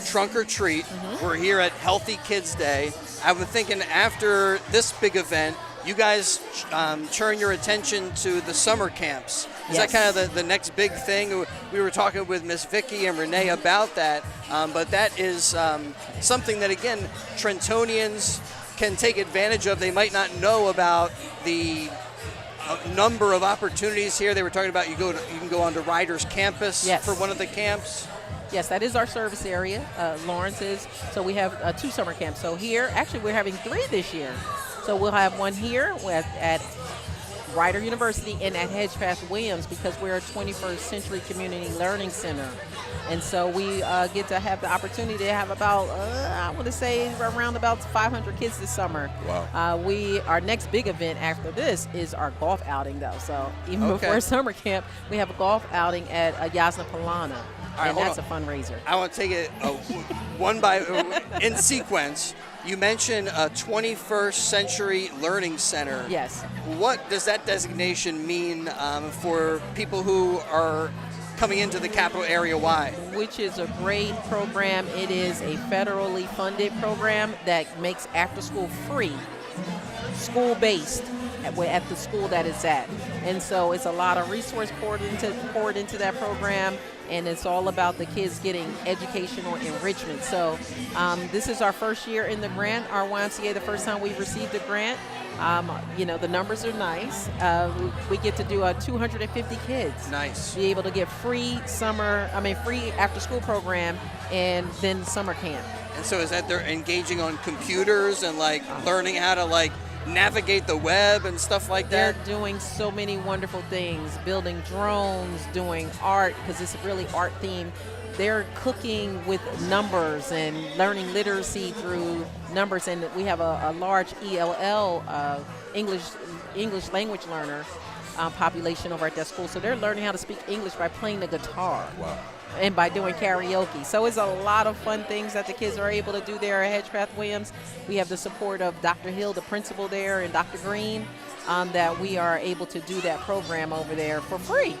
A: Trunk or Treat.
H: Mm-hmm.
A: We're here at Healthy Kids Day. I was thinking after this big event, you guys turn your attention to the summer camps. Is that kind of the next big thing? We were talking with Miss Vicky and Renee about that, but that is something that, again, Trentonians can take advantage of. They might not know about the number of opportunities here. They were talking about you can go onto Riders Campus for one of the camps.
H: Yes, that is our service area, Lawrence's. So we have 2 summer camps. So here, actually, we're having 3 this year. So we'll have one here at Rider University and at Hedgepath Williams, because we're a 21st Century Community Learning Center. And so we get to have the opportunity to have about, I want to say, around about 500 kids this summer.
I: Wow.
H: Our next big event after this is our golf outing, though. So even before summer camp, we have a golf outing at Yasna Polana. And that's a fundraiser.
A: I want to take it one by in sequence. You mentioned a 21st Century Learning Center.
H: Yes.
A: What does that designation mean for people who are coming into the capital area wide?
H: Which is a great program. It is a federally funded program that makes after school free, school-based at the school that it's at. And so it's a lot of resource poured into that program, and it's all about the kids getting educational enrichment. So this is our first year in the grant, our YMCA, the first time we've received a grant. The numbers are nice. We get to do 250 kids.
A: Nice.
H: Be able to get free after school program and then summer camp.
A: And so is that they're engaging on computers and learning how to navigate the web and stuff like that?
H: They're doing so many wonderful things, building drones, doing art, because it's really art themed. They're cooking with numbers and learning literacy through numbers, and we have a large ELL, English language learner population over at that school. So they're learning how to speak English by playing the guitar.
I: Wow.
H: And by doing karaoke. So it's a lot of fun things that the kids are able to do there at Hedgepath Williams. We have the support of Dr. Hill, the principal there, and Dr. Green, that we are able to do that program over there for free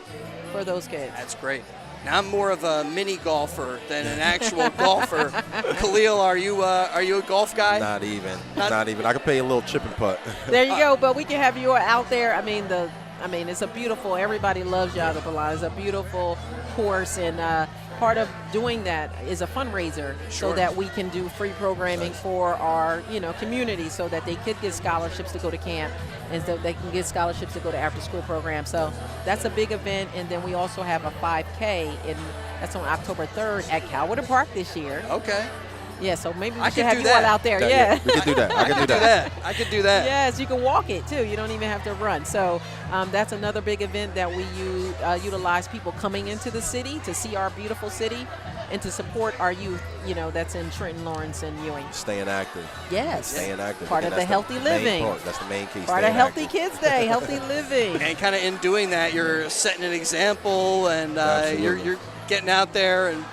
H: for those kids.
A: That's great. Now I'm more of a mini golfer than an actual golfer. Khalil, are you a golf guy?
I: Not even. Not even. I could play a little chip and putt.
H: There you go. But we can have you out there. It's a beautiful. Everybody loves Yasna Polana. It's a beautiful course, and part of doing that is a fundraiser, so that we can do free programming for our community, so that they could get scholarships to go to camp, and so they can get scholarships to go to after school programs. So that's a big event. And then we also have a 5K, and that's on October 3rd at Calwood Park this year.
A: Okay.
H: Yeah, so maybe we
A: I
H: should
A: could
H: have
A: do
H: you all
A: that.
H: out there. Yeah.
I: We can do that. I can do that.
A: I could do that.
H: Yes, you can walk it too. You don't even have to run. So that's another big event that we utilize people coming into the city to see our beautiful city and to support our youth, that's in Trenton, Lawrence, and Ewing.
I: Staying active.
H: Yes.
I: Staying active.
H: Part
I: Again,
H: of the
I: that's
H: healthy
I: main
H: living.
I: part. That's the main key.
H: Part of
I: staying
H: Healthy
I: active.
H: Kids Day, healthy living.
A: And kind of in doing that, you're setting an example, and you're getting out there and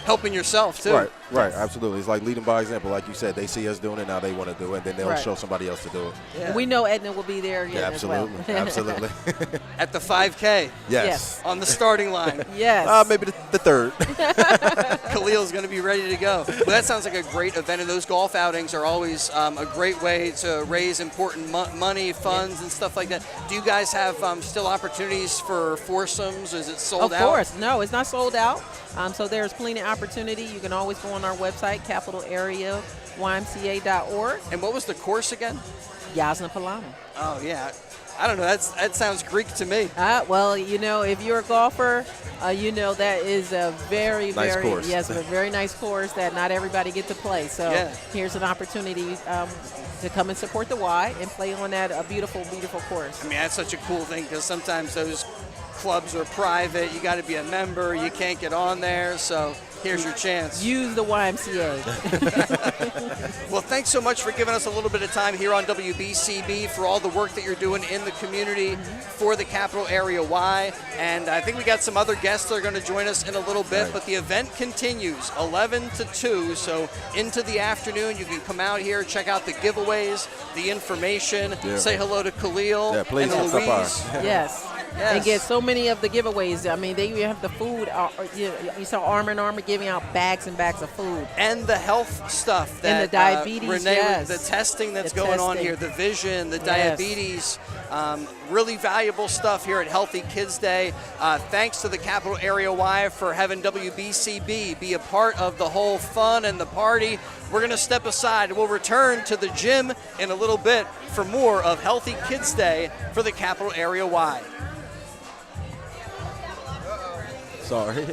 A: helping yourself too.
I: Right, absolutely. It's like leading by example. Like you said, they see us doing it, now they want to do it, and then they'll show somebody else to do it.
A: Yeah.
H: And we know Edna will be there again
I: Absolutely,
H: as well.
I: absolutely.
A: At the 5K.
I: Yes.
A: On the starting line.
H: Yes.
I: Maybe the third.
A: Khalil's going to be ready to go. Well, that sounds like a great event, and those golf outings are always a great way to raise important money, funds, and stuff like that. Do you guys have still opportunities for foursomes? Is it sold out?
H: Of course. No, it's not sold out. So there's plenty of opportunity. You can always go on our website, capitalareaymca.org.
A: And what was the course again?
H: Yasna Palama.
A: Oh, yeah. I don't know. That sounds Greek to me.
H: Well, if you're a golfer, that is a very,
I: nice course.
H: Yes, a very nice course that not everybody get to play. So here's an opportunity to come and support the Y and play on that beautiful, beautiful course.
A: I mean, that's such a cool thing because sometimes those clubs are private. You got to be a member. You can't get on there. So here's your chance.
H: Use the YMCA.
A: Well, thanks so much for giving us a little bit of time here on WBCB for all the work that you're doing in the community for the Capital Area Y. And I think we got some other guests that are going to join us in a little bit, but the event continues 11 to 2. So into the afternoon, you can come out here, check out the giveaways, the information, say hello to Khalil and Louise.
H: Yes. And get so many of the giveaways. I mean, they even have the food. You saw Ermer giving out bags and bags of food.
A: And the health stuff. That,
H: and the diabetes,
A: Renee, the testing that's going on here, the vision, the diabetes, really valuable stuff here at Healthy Kids Day. Thanks to the Capital Area Y for having WBCB be a part of the whole fun and the party. We're going to step aside. We'll return to the gym in a little bit for more of Healthy Kids Day for the Capital Area Y.
I: Sorry.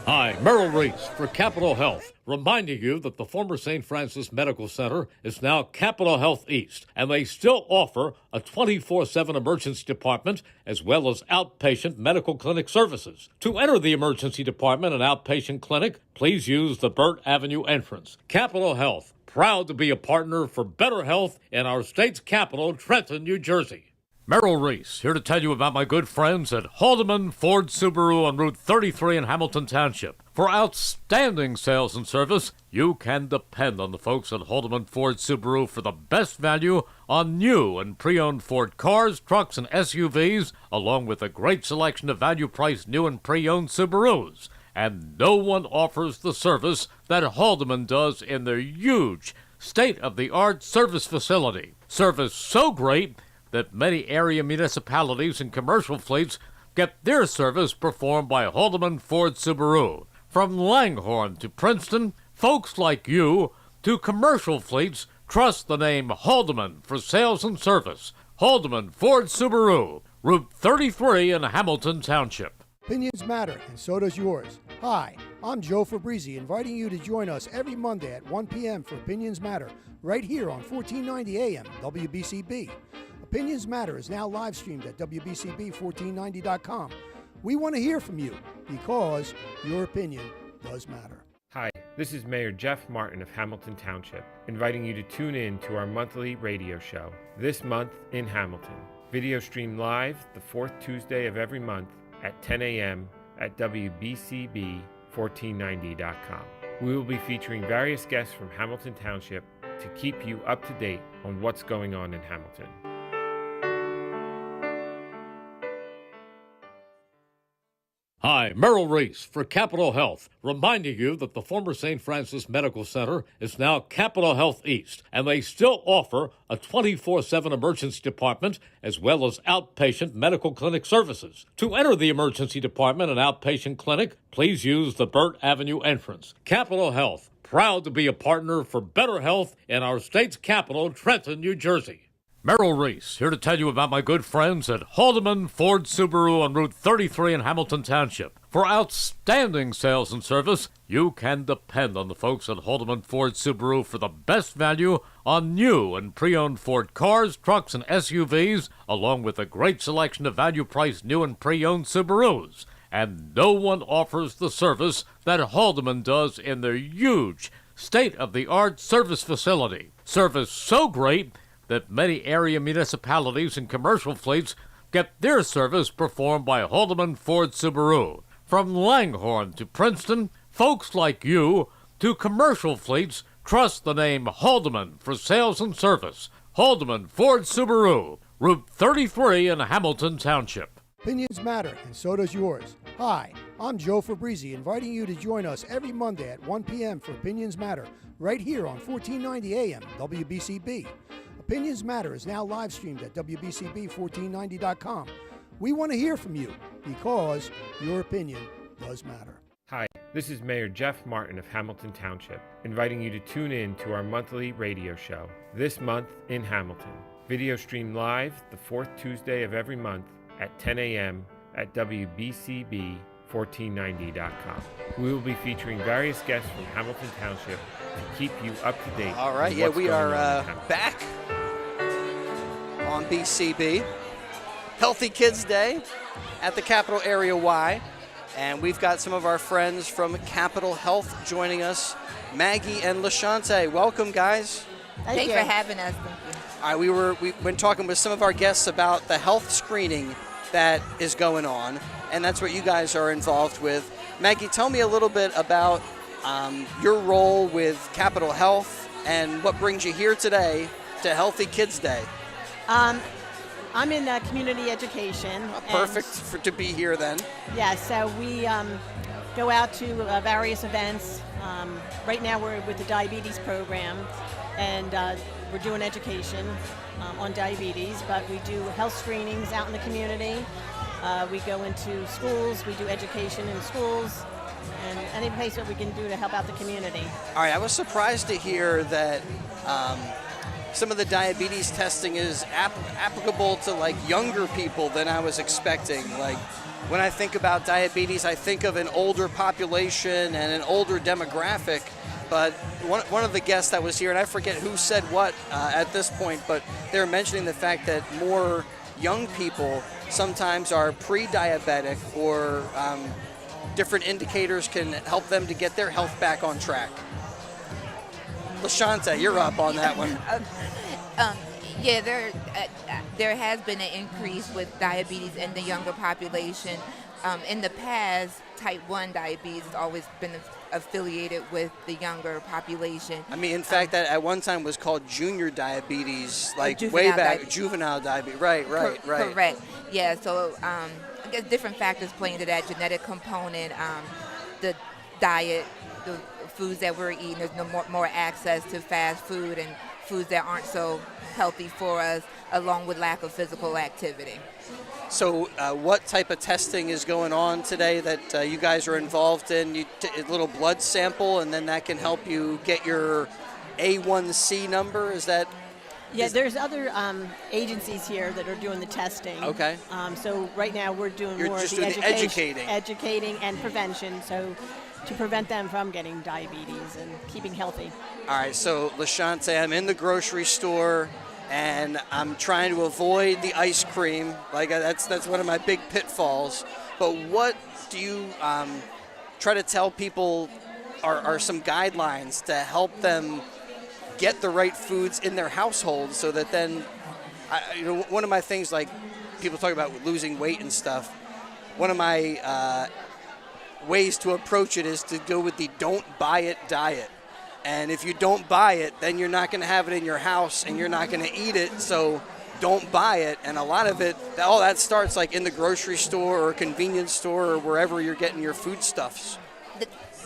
D: Hi, Merrill Reese for Capital Health, reminding you that the former St. Francis Medical Center is now Capital Health East, and they still offer a 24/7 emergency department as well as outpatient medical clinic services. To enter the emergency department and outpatient clinic, please use the Burt Avenue entrance. Capital Health, proud to be a partner for better health in our state's capital, Trenton, New Jersey. Merrill Reese, here to tell you about my good friends at Haldeman Ford Subaru on Route 33 in Hamilton Township. For outstanding sales and service, you can depend on the folks at Haldeman Ford Subaru for the best value on new and pre-owned Ford cars, trucks, and SUVs, along with a great selection of value-priced new and pre-owned Subarus. And no one offers the service that Haldeman does in their huge, state-of-the-art service facility. Service so great that many area municipalities and commercial fleets get their service performed by Haldeman Ford Subaru. From Langhorne to Princeton, folks like you to commercial fleets trust the name Haldeman for sales and service. Haldeman Ford Subaru, Route 33 in Hamilton Township.
E: Opinions matter, and so does yours. Hi, I'm Joe Fabrizi, inviting you to join us every Monday at 1 p.m. for Opinions Matter, right here on 1490 AM WBCB. Opinions Matter is now live streamed at WBCB1490.com. We want to hear from you because your opinion does matter.
F: Hi, this is Mayor Jeff Martin of Hamilton Township, inviting you to tune in to our monthly radio show, This Month in Hamilton. Video stream live the fourth Tuesday of every month at 10 a.m. at WBCB1490.com. We will be featuring various guests from Hamilton Township to keep you up to date on what's going on in Hamilton.
D: Hi, Merrill Reese for Capital Health, reminding you that the former St. Francis Medical Center is now Capital Health East, and they still offer a 24/7 emergency department as well as outpatient medical clinic services. To enter the emergency department and outpatient clinic, please use the Burt Avenue entrance. Capital Health, proud to be a partner for better health in our state's capital, Trenton, New Jersey. Merrill Reese, here to tell you about my good friends at Haldeman Ford Subaru on Route 33 in Hamilton Township. For outstanding sales and service, you can depend on the folks at Haldeman Ford Subaru for the best value on new and pre-owned Ford cars, trucks, and SUVs, along with a great selection of value-priced new and pre-owned Subarus. And no one offers the service that Haldeman does in their huge, state-of-the-art service facility. Service so great that many area municipalities and commercial fleets get their service performed by Haldeman Ford Subaru. From Langhorne to Princeton, folks like you to commercial fleets trust the name Haldeman for sales and service. Haldeman Ford Subaru, Route 33 in Hamilton Township.
E: Opinions matter, and so does yours. Hi, I'm Joe Fabrizi, inviting you to join us every Monday at 1 p.m. for Opinions Matter, right here on 1490 AM WBCB. Opinions Matter is now live streamed at WBCB1490.com. We want to hear from you because your opinion does matter.
F: Hi, this is Mayor Jeff Martin of Hamilton Township, inviting you to tune in to our monthly radio show, This Month in Hamilton. Video streamed live the fourth Tuesday of every month at 10 a.m. at WBCB1490.com. We will be featuring various guests from Hamilton Township to keep you up to date.
A: All right,
F: on what's
A: we
F: going
A: are
F: on in Hamilton.
A: back on BCB. Healthy Kids Day at the Capital Area Y. And we've got some of our friends from Capital Health joining us. Maggie and LaShante, welcome, guys.
J: Thanks for having us. Thank you.
A: All right, we've been talking with some of our guests about the health screening that is going on, and that's what you guys are involved with. Maggie, tell me a little bit about your role with Capital Health and what brings you here today to Healthy Kids Day.
K: I'm in community education.
A: Perfect to be here then.
K: Yeah, so we go out to various events. Right now we're with the diabetes program, and we're doing education on diabetes, but we do health screenings out in the community. We go into schools, we do education in schools, and any place that we can do to help out the community.
A: All right, I was surprised to hear that some of the diabetes testing is applicable to like younger people than I was expecting. Like when I think about diabetes, I think of an older population and an older demographic. But one of the guests that was here, and I forget who said what at this point, but they were mentioning the fact that more young people sometimes are pre-diabetic, or different indicators can help them to get their health back on track. LaShante, you're up on that one.
J: Yeah, there has been an increase with diabetes in the younger population. In the past, type 1 diabetes has always been affiliated with the younger population.
A: I mean, in fact, that at one time was called junior diabetes, like way back, juvenile diabetes. Right.
J: Correct. Yeah, so I guess different factors play into that genetic component, the diet, the foods that we're eating. There's more access to fast food and foods that aren't so healthy for us, along with lack of physical activity.
A: So what type of testing is going on today that you guys are involved in? A little blood sample, and then that can help you get your A1C number? Is that?
K: Yeah, there's other agencies here that are doing the testing.
A: Okay.
K: So right now we're doing
A: You're
K: more
A: just
K: of the
A: doing the
K: educating and prevention. So to prevent them from getting diabetes and keeping healthy.
A: All right, so LaShante, I'm in the grocery store and I'm trying to avoid the ice cream. Like that's one of my big pitfalls. But what do you try to tell people are some guidelines to help them get the right foods in their household, so that then, one of my things, like people talk about losing weight and stuff, one of my ways to approach it is to go with the don't buy it diet. And if you don't buy it, then you're not going to have it in your house and you're not going to eat it. So don't buy it. And a lot of it, all that starts like in the grocery store or convenience store or wherever you're getting your foodstuffs.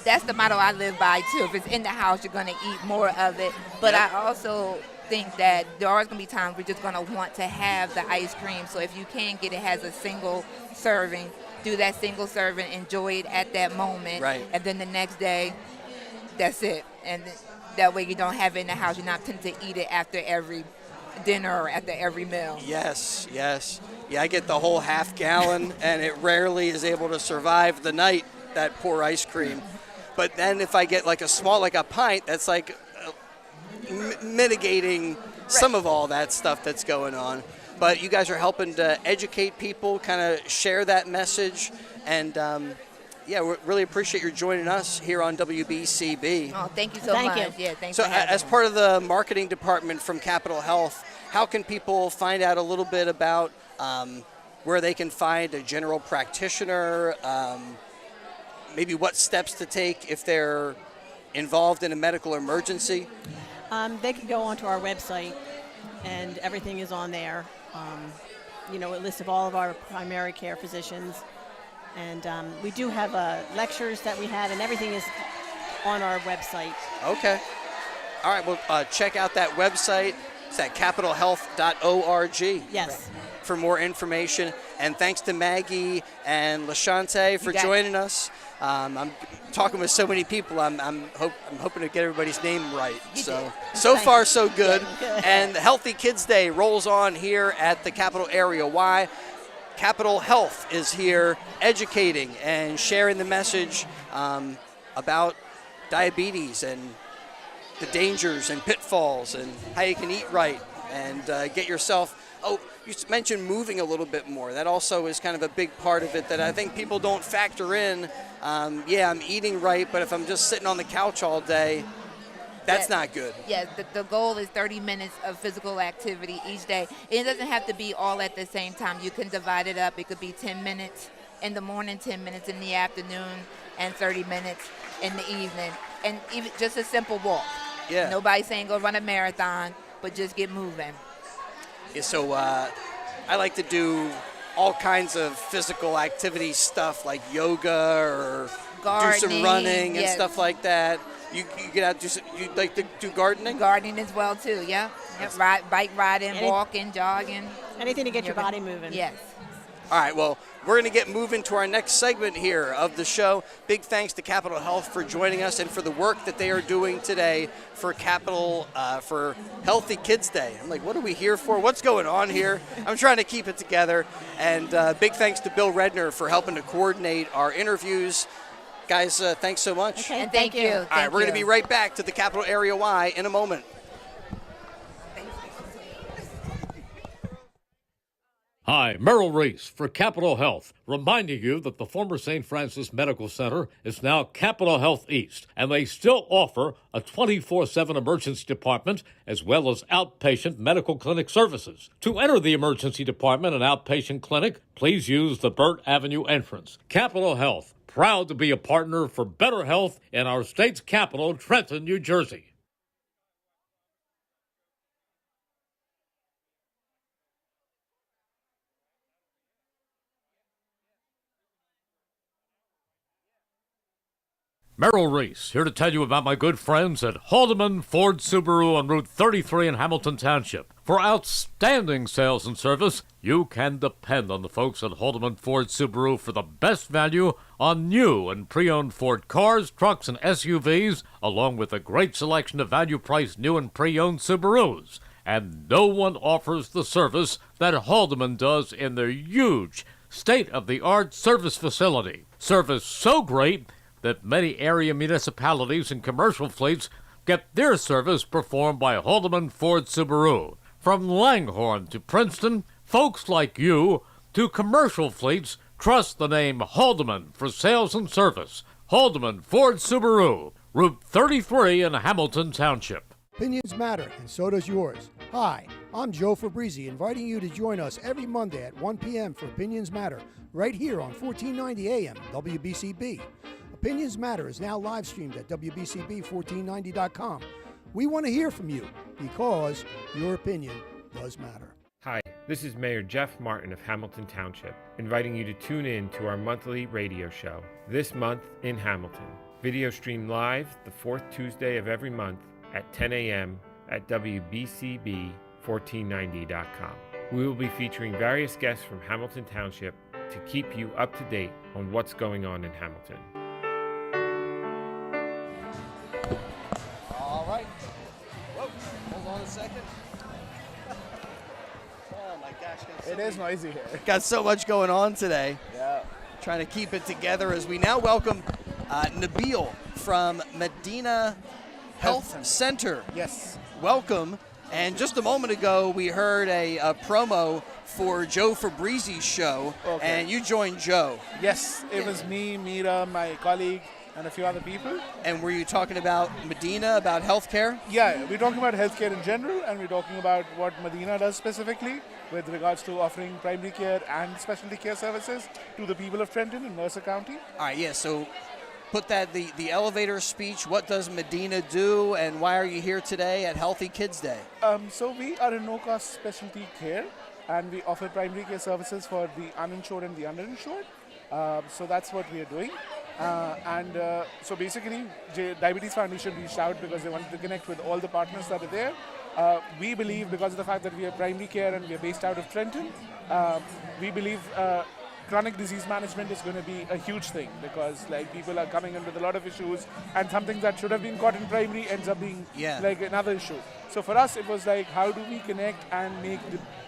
J: That's the motto I live by too. If it's in the house, you're going to eat more of it. But yep. I also think that there are going to be times we're just going to want to have the ice cream. So if you can get it as a single serving, do that single serving, enjoy it at that moment.
A: Right.
J: And then the next day, that's it. And that way you don't have it in the house. You're not tempted to eat it after every dinner after every meal.
A: Yes, yes. Yeah, I get the whole half gallon, and it rarely is able to survive the night, that poor ice cream. But then if I get like a small, like a pint, that's like mitigating some of all that stuff that's going on. But you guys are helping to educate people, kind of share that message, and yeah, we really appreciate you joining us here on WBCB.
J: Oh, thank you so much.
K: You.
J: Yeah, thanks
A: So
J: for having
A: as
J: us.
A: part of the marketing department from Capitol Health, how can people find out a little bit about where they can find a general practitioner, maybe what steps to take if they're involved in a medical emergency?
K: They can go onto our website, and everything is on there. A list of all of our primary care physicians. And we do have lectures that we had, and everything is on our website.
A: Okay. All right, well, check out that website. It's at capitalhealth.org.
K: Yes.
A: For more information. And thanks to Maggie and LaShante for joining us. I'm talking with so many people. I'm hoping to get everybody's name right. So far, so good. And the Healthy Kids Day rolls on here at the Capital Area Y. Capitol Health is here educating and sharing the message about diabetes and the dangers and pitfalls and how you can eat right and get yourself. Oh, you mentioned moving a little bit more. That also is kind of a big part of it that I think people don't factor in. Yeah, I'm eating right, but if I'm just sitting on the couch all day, that's not good.
J: Yeah, the goal is 30 minutes of physical activity each day. It doesn't have to be all at the same time. You can divide it up. It could be 10 minutes in the morning, 10 minutes in the afternoon, and 30 minutes in the evening. And even just a simple walk.
A: Yeah.
J: Nobody's saying go run a marathon, but just get moving.
A: Yeah, so I like to do all kinds of physical activity stuff like yoga or
J: Gardening,
A: do some running and
J: yes.
A: stuff like that. You get out, you like to do gardening?
J: Gardening as well, too, yeah. Bike riding, walking, jogging.
K: Anything to get your body moving.
J: Yes.
A: All right, well, we're going to get moving to our next segment here of the show. Big thanks to Capitol Health for joining us and for the work that they are doing today for for Healthy Kids Day. I'm like, what are we here for? What's going on here? I'm trying to keep it together. And big thanks to Bill Redner for helping to coordinate our interviews. Guys, thanks so much.
J: Okay, and thank you.
A: All right, we're going to be right back to the Capital Area Y in a moment.
D: Hi, Merrill Reese for Capitol Health, reminding you that the former St. Francis Medical Center is now Capitol Health East, and they still offer a 24/7 emergency department as well as outpatient medical clinic services. To enter the emergency department and outpatient clinic, please use the Burt Avenue entrance. Capitol Health, proud to be a partner for better health in our state's capital, Trenton, New Jersey. Merrill Reese, here to tell you about my good friends at Haldeman Ford Subaru on Route 33 in Hamilton Township. For outstanding sales and service, you can depend on the folks at Haldeman Ford Subaru for the best value on new and pre-owned Ford cars, trucks, and SUVs, along with a great selection of value-priced new and pre-owned Subarus. And no one offers the service that Haldeman does in their huge, state-of-the-art service facility. Service so great that many area municipalities and commercial fleets get their service performed by Haldeman Ford Subaru. From Langhorne to Princeton, folks like you to commercial fleets trust the name Haldeman for sales and service. Haldeman Ford Subaru, Route 33 in Hamilton Township.
E: Opinions matter, and so does yours. Hi, I'm Joe Fabrizi, inviting you to join us every Monday at 1 p.m. for Opinions Matter, right here on 1490 AM WBCB. Opinions Matter is now live streamed at WBCB1490.com. We want to hear from you because your opinion does matter.
F: Hi, this is Mayor Jeff Martin of Hamilton Township, inviting you to tune in to our monthly radio show, This Month in Hamilton. Video streamed live the fourth Tuesday of every month at 10 a.m. at WBCB1490.com. We will be featuring various guests from Hamilton Township to keep you up to date on what's going on in Hamilton.
A: All right. Whoa, hold on a second.
L: It is noisy here.
A: Got so much going on today.
L: Yeah.
A: Trying to keep it together as we now welcome Nabil from Medina Health Center.
L: Yes.
A: Welcome. And just a moment ago, we heard a promo for Joe Fabrizi's show, and you joined Joe.
L: Yes, it was me, Mira, my colleague, and a few other people.
A: And were you talking about Medina, about healthcare?
L: Yeah, we're talking about healthcare in general, and we're talking about what Medina does specifically with regards to offering primary care and specialty care services to the people of Trenton and Mercer County.
A: All right, yeah, so put that, the elevator speech, what does Medina do, and why are you here today at Healthy Kids Day?
L: So we are a no-cost specialty care, and we offer primary care services for the uninsured and the underinsured. So that's what we are doing. So basically, Diabetes Foundation reached out because they wanted to connect with all the partners that are there. We believe, because of the fact that we are primary care and we are based out of Trenton, we believe chronic disease management is going to be a huge thing, because like people are coming in with a lot of issues, and something that should have been caught in primary ends up being like another issue. So for us, it was like, how do we connect and make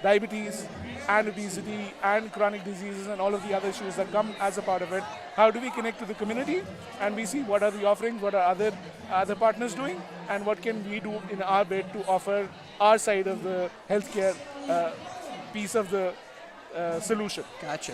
L: diabetes and obesity and chronic diseases and all of the other issues that come as a part of it, how do we connect to the community, and we see what are the offerings, what are other partners doing, and what can we do in our bit to offer our side of the healthcare piece of the solution.
A: Gotcha.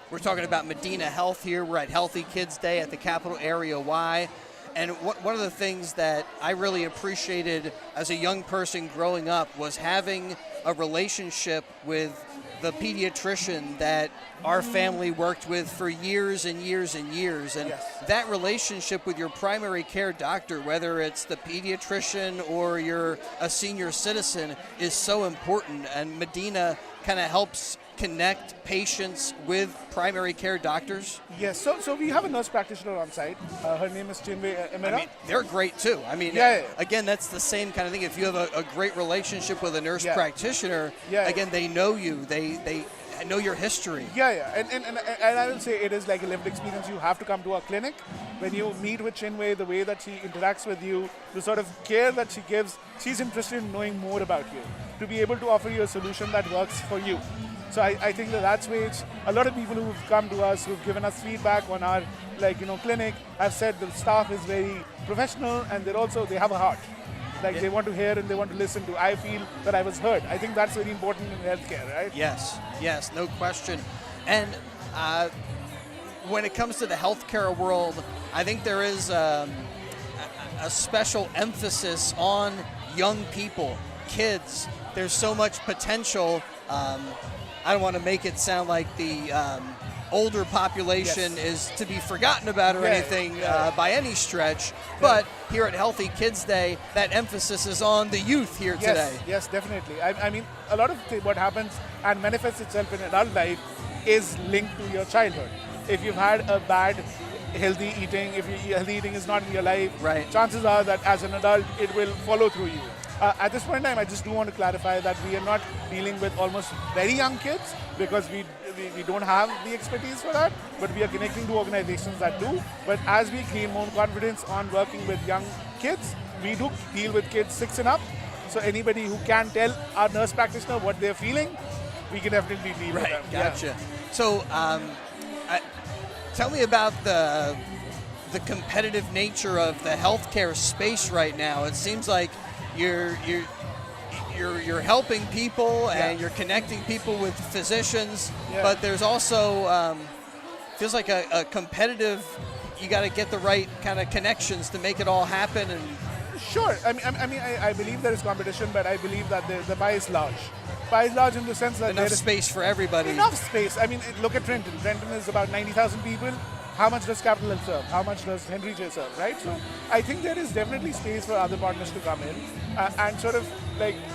A: We're talking about Medina Health here. We're at Healthy Kids Day at the Capital Area Y. And one of the things that I really appreciated as a young person growing up was having a relationship with the pediatrician that our family worked with for years and years and years. And that relationship with your primary care doctor, whether it's the pediatrician or you're a senior citizen, is so important. And Medina kind of helps connect patients with primary care doctors?
L: Yes, so we have a nurse practitioner on site. Her name is Ermer.
A: I mean, they're great too. I mean, again, that's the same kind of thing. If you have a great relationship with a nurse practitioner, again, they know you. They know your history.
L: And I will say it is like a lived experience. You have to come to our clinic. When you meet with Chinwe, the way that she interacts with you, the sort of care that she gives, she's interested in knowing more about you, to be able to offer you a solution that works for you. So I think that's where a lot of people who've come to us, who've given us feedback on our clinic, have said the staff is very professional, and they have a heart. They want to hear and they want to listen to. I feel that I was heard. I think that's very important in healthcare, right?
A: Yes, no question. And when it comes to the healthcare world, I think there is a special emphasis on young people, kids. There's so much potential. I don't want to make it sound like the older population is to be forgotten about or anything by any stretch, but here at Healthy Kids Day, that emphasis is on the youth here today.
L: Yes, definitely. I mean, a lot of what happens and manifests itself in adult life is linked to your childhood. If you've had a bad healthy eating, if healthy eating is not in your life, chances are that as an adult, it will follow through you. At this point in time, I just do want to clarify that we are not dealing with almost very young kids, because we don't have the expertise for that, but we are connecting to organizations that do. But as we gain more confidence on working with young kids, we do deal with kids 6 and up. So anybody who can tell our nurse practitioner what they're feeling, we can definitely deal with them.
A: Gotcha. So tell me about the competitive nature of the healthcare space right now. It seems like you're helping people and you're connecting people with physicians, but there's also feels like a competitive. You got to get the right kind of connections to make it all happen. And
L: sure, I believe there is competition, but I believe that the pie is large. Pie is large in the sense that
A: enough space for everybody.
L: Enough space. I mean, look at Trenton. Trenton is about 90,000 people. How much does Capital Health serve? How much does Henry J serve, right? So I think there is definitely space for other partners to come in and sort of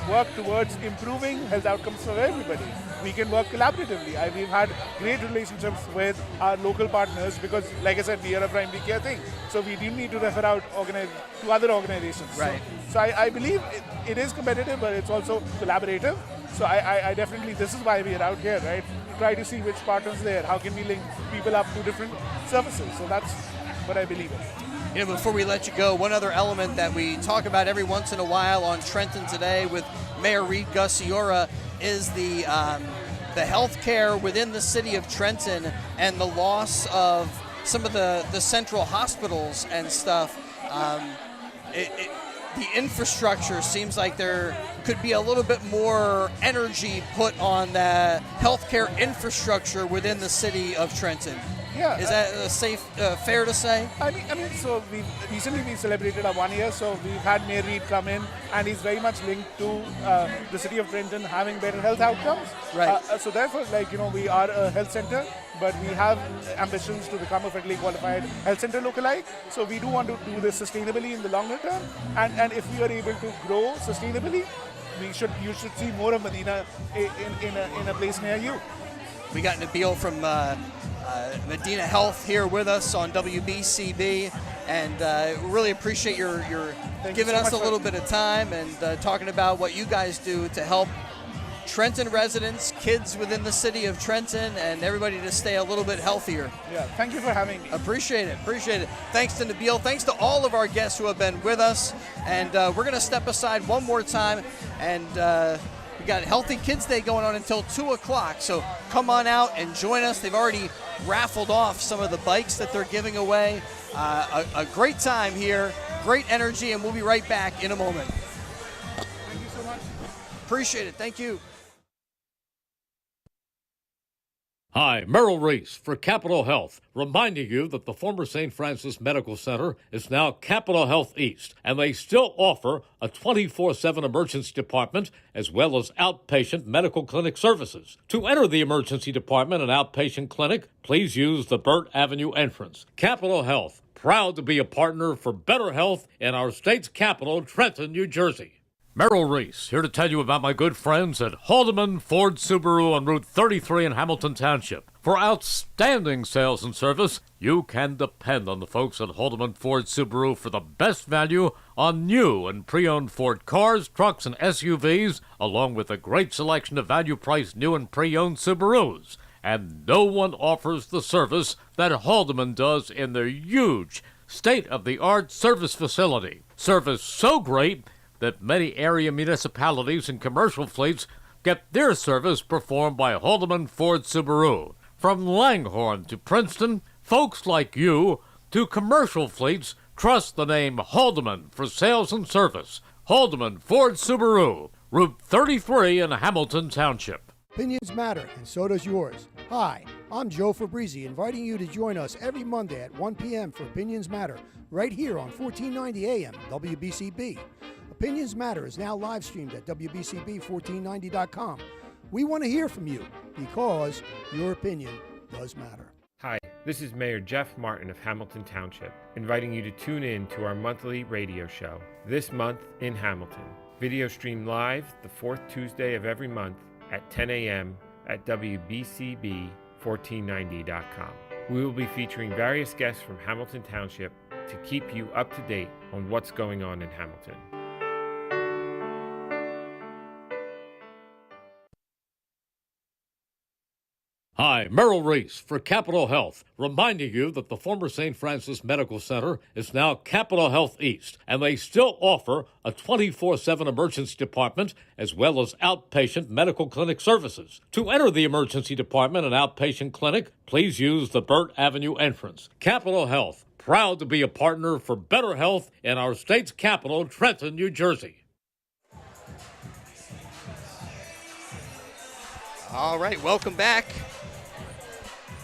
L: work towards improving health outcomes for everybody. We can work collaboratively. We've had great relationships with our local partners because, like I said, we are a primary care thing. So we do need to refer out to other organizations.
A: Right.
L: So I believe it is competitive, but it's also collaborative. So I definitely, this is why we are out here, right? To try to see which partners are there. How can we link people up to different services? So that's what I believe in.
A: You know, before we let you go, one other element that we talk about every once in a while on Trenton Today with Mayor Reed Gussiora is the the health care within the city of Trenton and the loss of some of the central hospitals and stuff, the infrastructure seems like there could be a little bit more energy put on the healthcare infrastructure within the city of Trenton.
L: Yeah.
A: Is that fair to say?
L: I mean, so recently we celebrated our 1 year, so we've had Mayor Reed come in, and he's very much linked to the city of Trenton having better health outcomes.
A: Right.
L: So therefore, we are a health center, but we have ambitions to become a federally qualified health center localike. So we do want to do this sustainably in the longer term, and if we are able to grow sustainably, you should see more of Medina in a place near you.
A: We got Nabil from Medina Health here with us on WBCB, and really appreciate your giving us a little bit of time and talking about what you guys do to help Trenton residents, kids within the city of Trenton, and everybody to stay a little bit healthier.
L: Yeah, thank you for having me.
A: Appreciate it. Thanks to Nabil. Thanks to all of our guests who have been with us. And we're going to step aside one more time. And we got Healthy Kids Day going on until 2 o'clock. So come on out and join us. They've already raffled off some of the bikes that they're giving away. A great time here, great energy, and we'll be right back in a moment.
L: Thank you so much.
A: Appreciate it. Thank you.
D: Hi, Merrill Reese for Capital Health, reminding you that the former St. Francis Medical Center is now Capital Health East, and they still offer a 24/7 emergency department as well as outpatient medical clinic services. To enter the emergency department and outpatient clinic, please use the Burt Avenue entrance. Capital Health, proud to be a partner for better health in our state's capital, Trenton, New Jersey. Merrill Reese, here to tell you about my good friends at Haldeman Ford Subaru on Route 33 in Hamilton Township. For outstanding sales and service, you can depend on the folks at Haldeman Ford Subaru for the best value on new and pre-owned Ford cars, trucks, and SUVs, along with a great selection of value-priced new and pre-owned Subarus. And no one offers the service that Haldeman does in their huge, state-of-the-art service facility. Service so great that many area municipalities and commercial fleets get their service performed by Haldeman Ford Subaru. From Langhorne to Princeton, folks like you to commercial fleets trust the name Haldeman for sales and service. Haldeman Ford Subaru, Route 33 in Hamilton Township.
E: Opinions matter, and so does yours. Hi, I'm Joe Fabrizi, inviting you to join us every Monday at 1 p.m. for Opinions Matter, right here on 1490 AM WBCB. Opinions Matter is now live streamed at WBCB1490.com. We want to hear from you because your opinion does matter.
F: Hi, this is Mayor Jeff Martin of Hamilton Township, inviting you to tune in to our monthly radio show, This Month in Hamilton. Video stream live the fourth Tuesday of every month at 10 a.m. at WBCB1490.com. We will be featuring various guests from Hamilton Township to keep you up to date on what's going on in Hamilton.
D: Hi, Merrill Reese for Capital Health, reminding you that the former St. Francis Medical Center is now Capital Health East, and they still offer a 24/7 emergency department as well as outpatient medical clinic services. To enter the emergency department and outpatient clinic, please use the Burt Avenue entrance. Capital Health, proud to be a partner for better health in our state's capital, Trenton, New Jersey.
A: All right, welcome back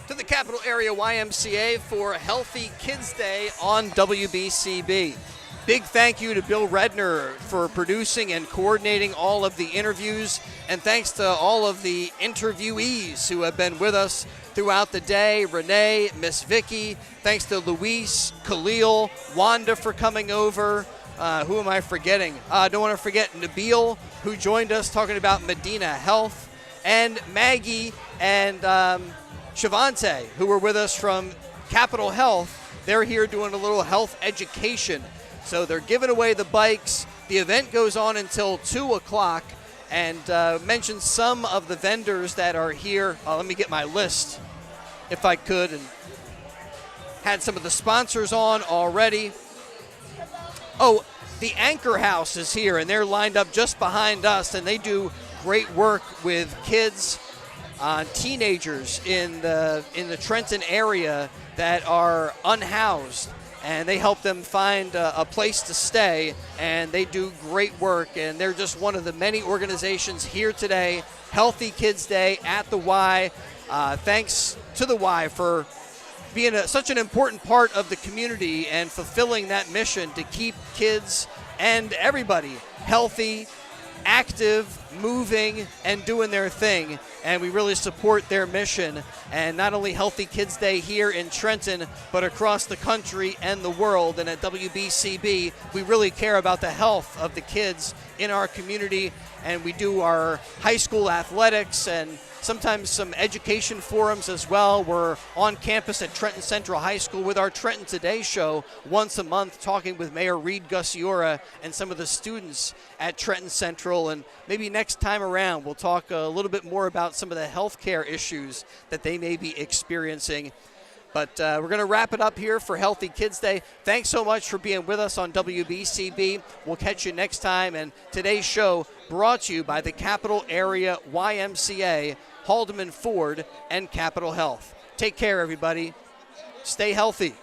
A: to the Capital Area YMCA for Healthy Kids Day on WBCB. Big thank you to Bill Redner for producing and coordinating all of the interviews, and thanks to all of the interviewees who have been with us throughout the day. Renee, Miss Vicky, thanks to Luis, Khalil, Wanda for coming over. Who am I forgetting? I don't want to forget Nabil, who joined us talking about Medina Health, and Maggie and Shavante, who were with us from Capital Health. They're here doing a little health education. So they're giving away the bikes. The event goes on until 2 o'clock, and mention some of the vendors that are here. Let me get my list, if I could, and had some of the sponsors on already. Oh, the Anchor House is here, and they're lined up just behind us, and they do great work with kids teenagers in the Trenton area that are unhoused, and they help them find a place to stay, and they do great work, and they're just one of the many organizations here today. Healthy Kids Day at the Y. Thanks to the Y for being such an important part of the community and fulfilling that mission to keep kids and everybody healthy, active, moving, and doing their thing. And we really support their mission. And not only Healthy Kids Day here in Trenton, but across the country and the world. And at WBCB, we really care about the health of the kids in our community. And we do our high school athletics and sometimes some education forums as well. We're on campus at Trenton Central High School with our Trenton Today show once a month, talking with Mayor Reed Gussiora and some of the students at Trenton Central. And maybe next time around we'll talk a little bit more about some of the healthcare issues that they may be experiencing. But we're going to wrap it up here for Healthy Kids Day. Thanks so much for being with us on WBCB. We'll catch you next time. And today's show brought to you by the Capital Area YMCA, Haldeman Ford, and Capital Health. Take care, everybody. Stay healthy.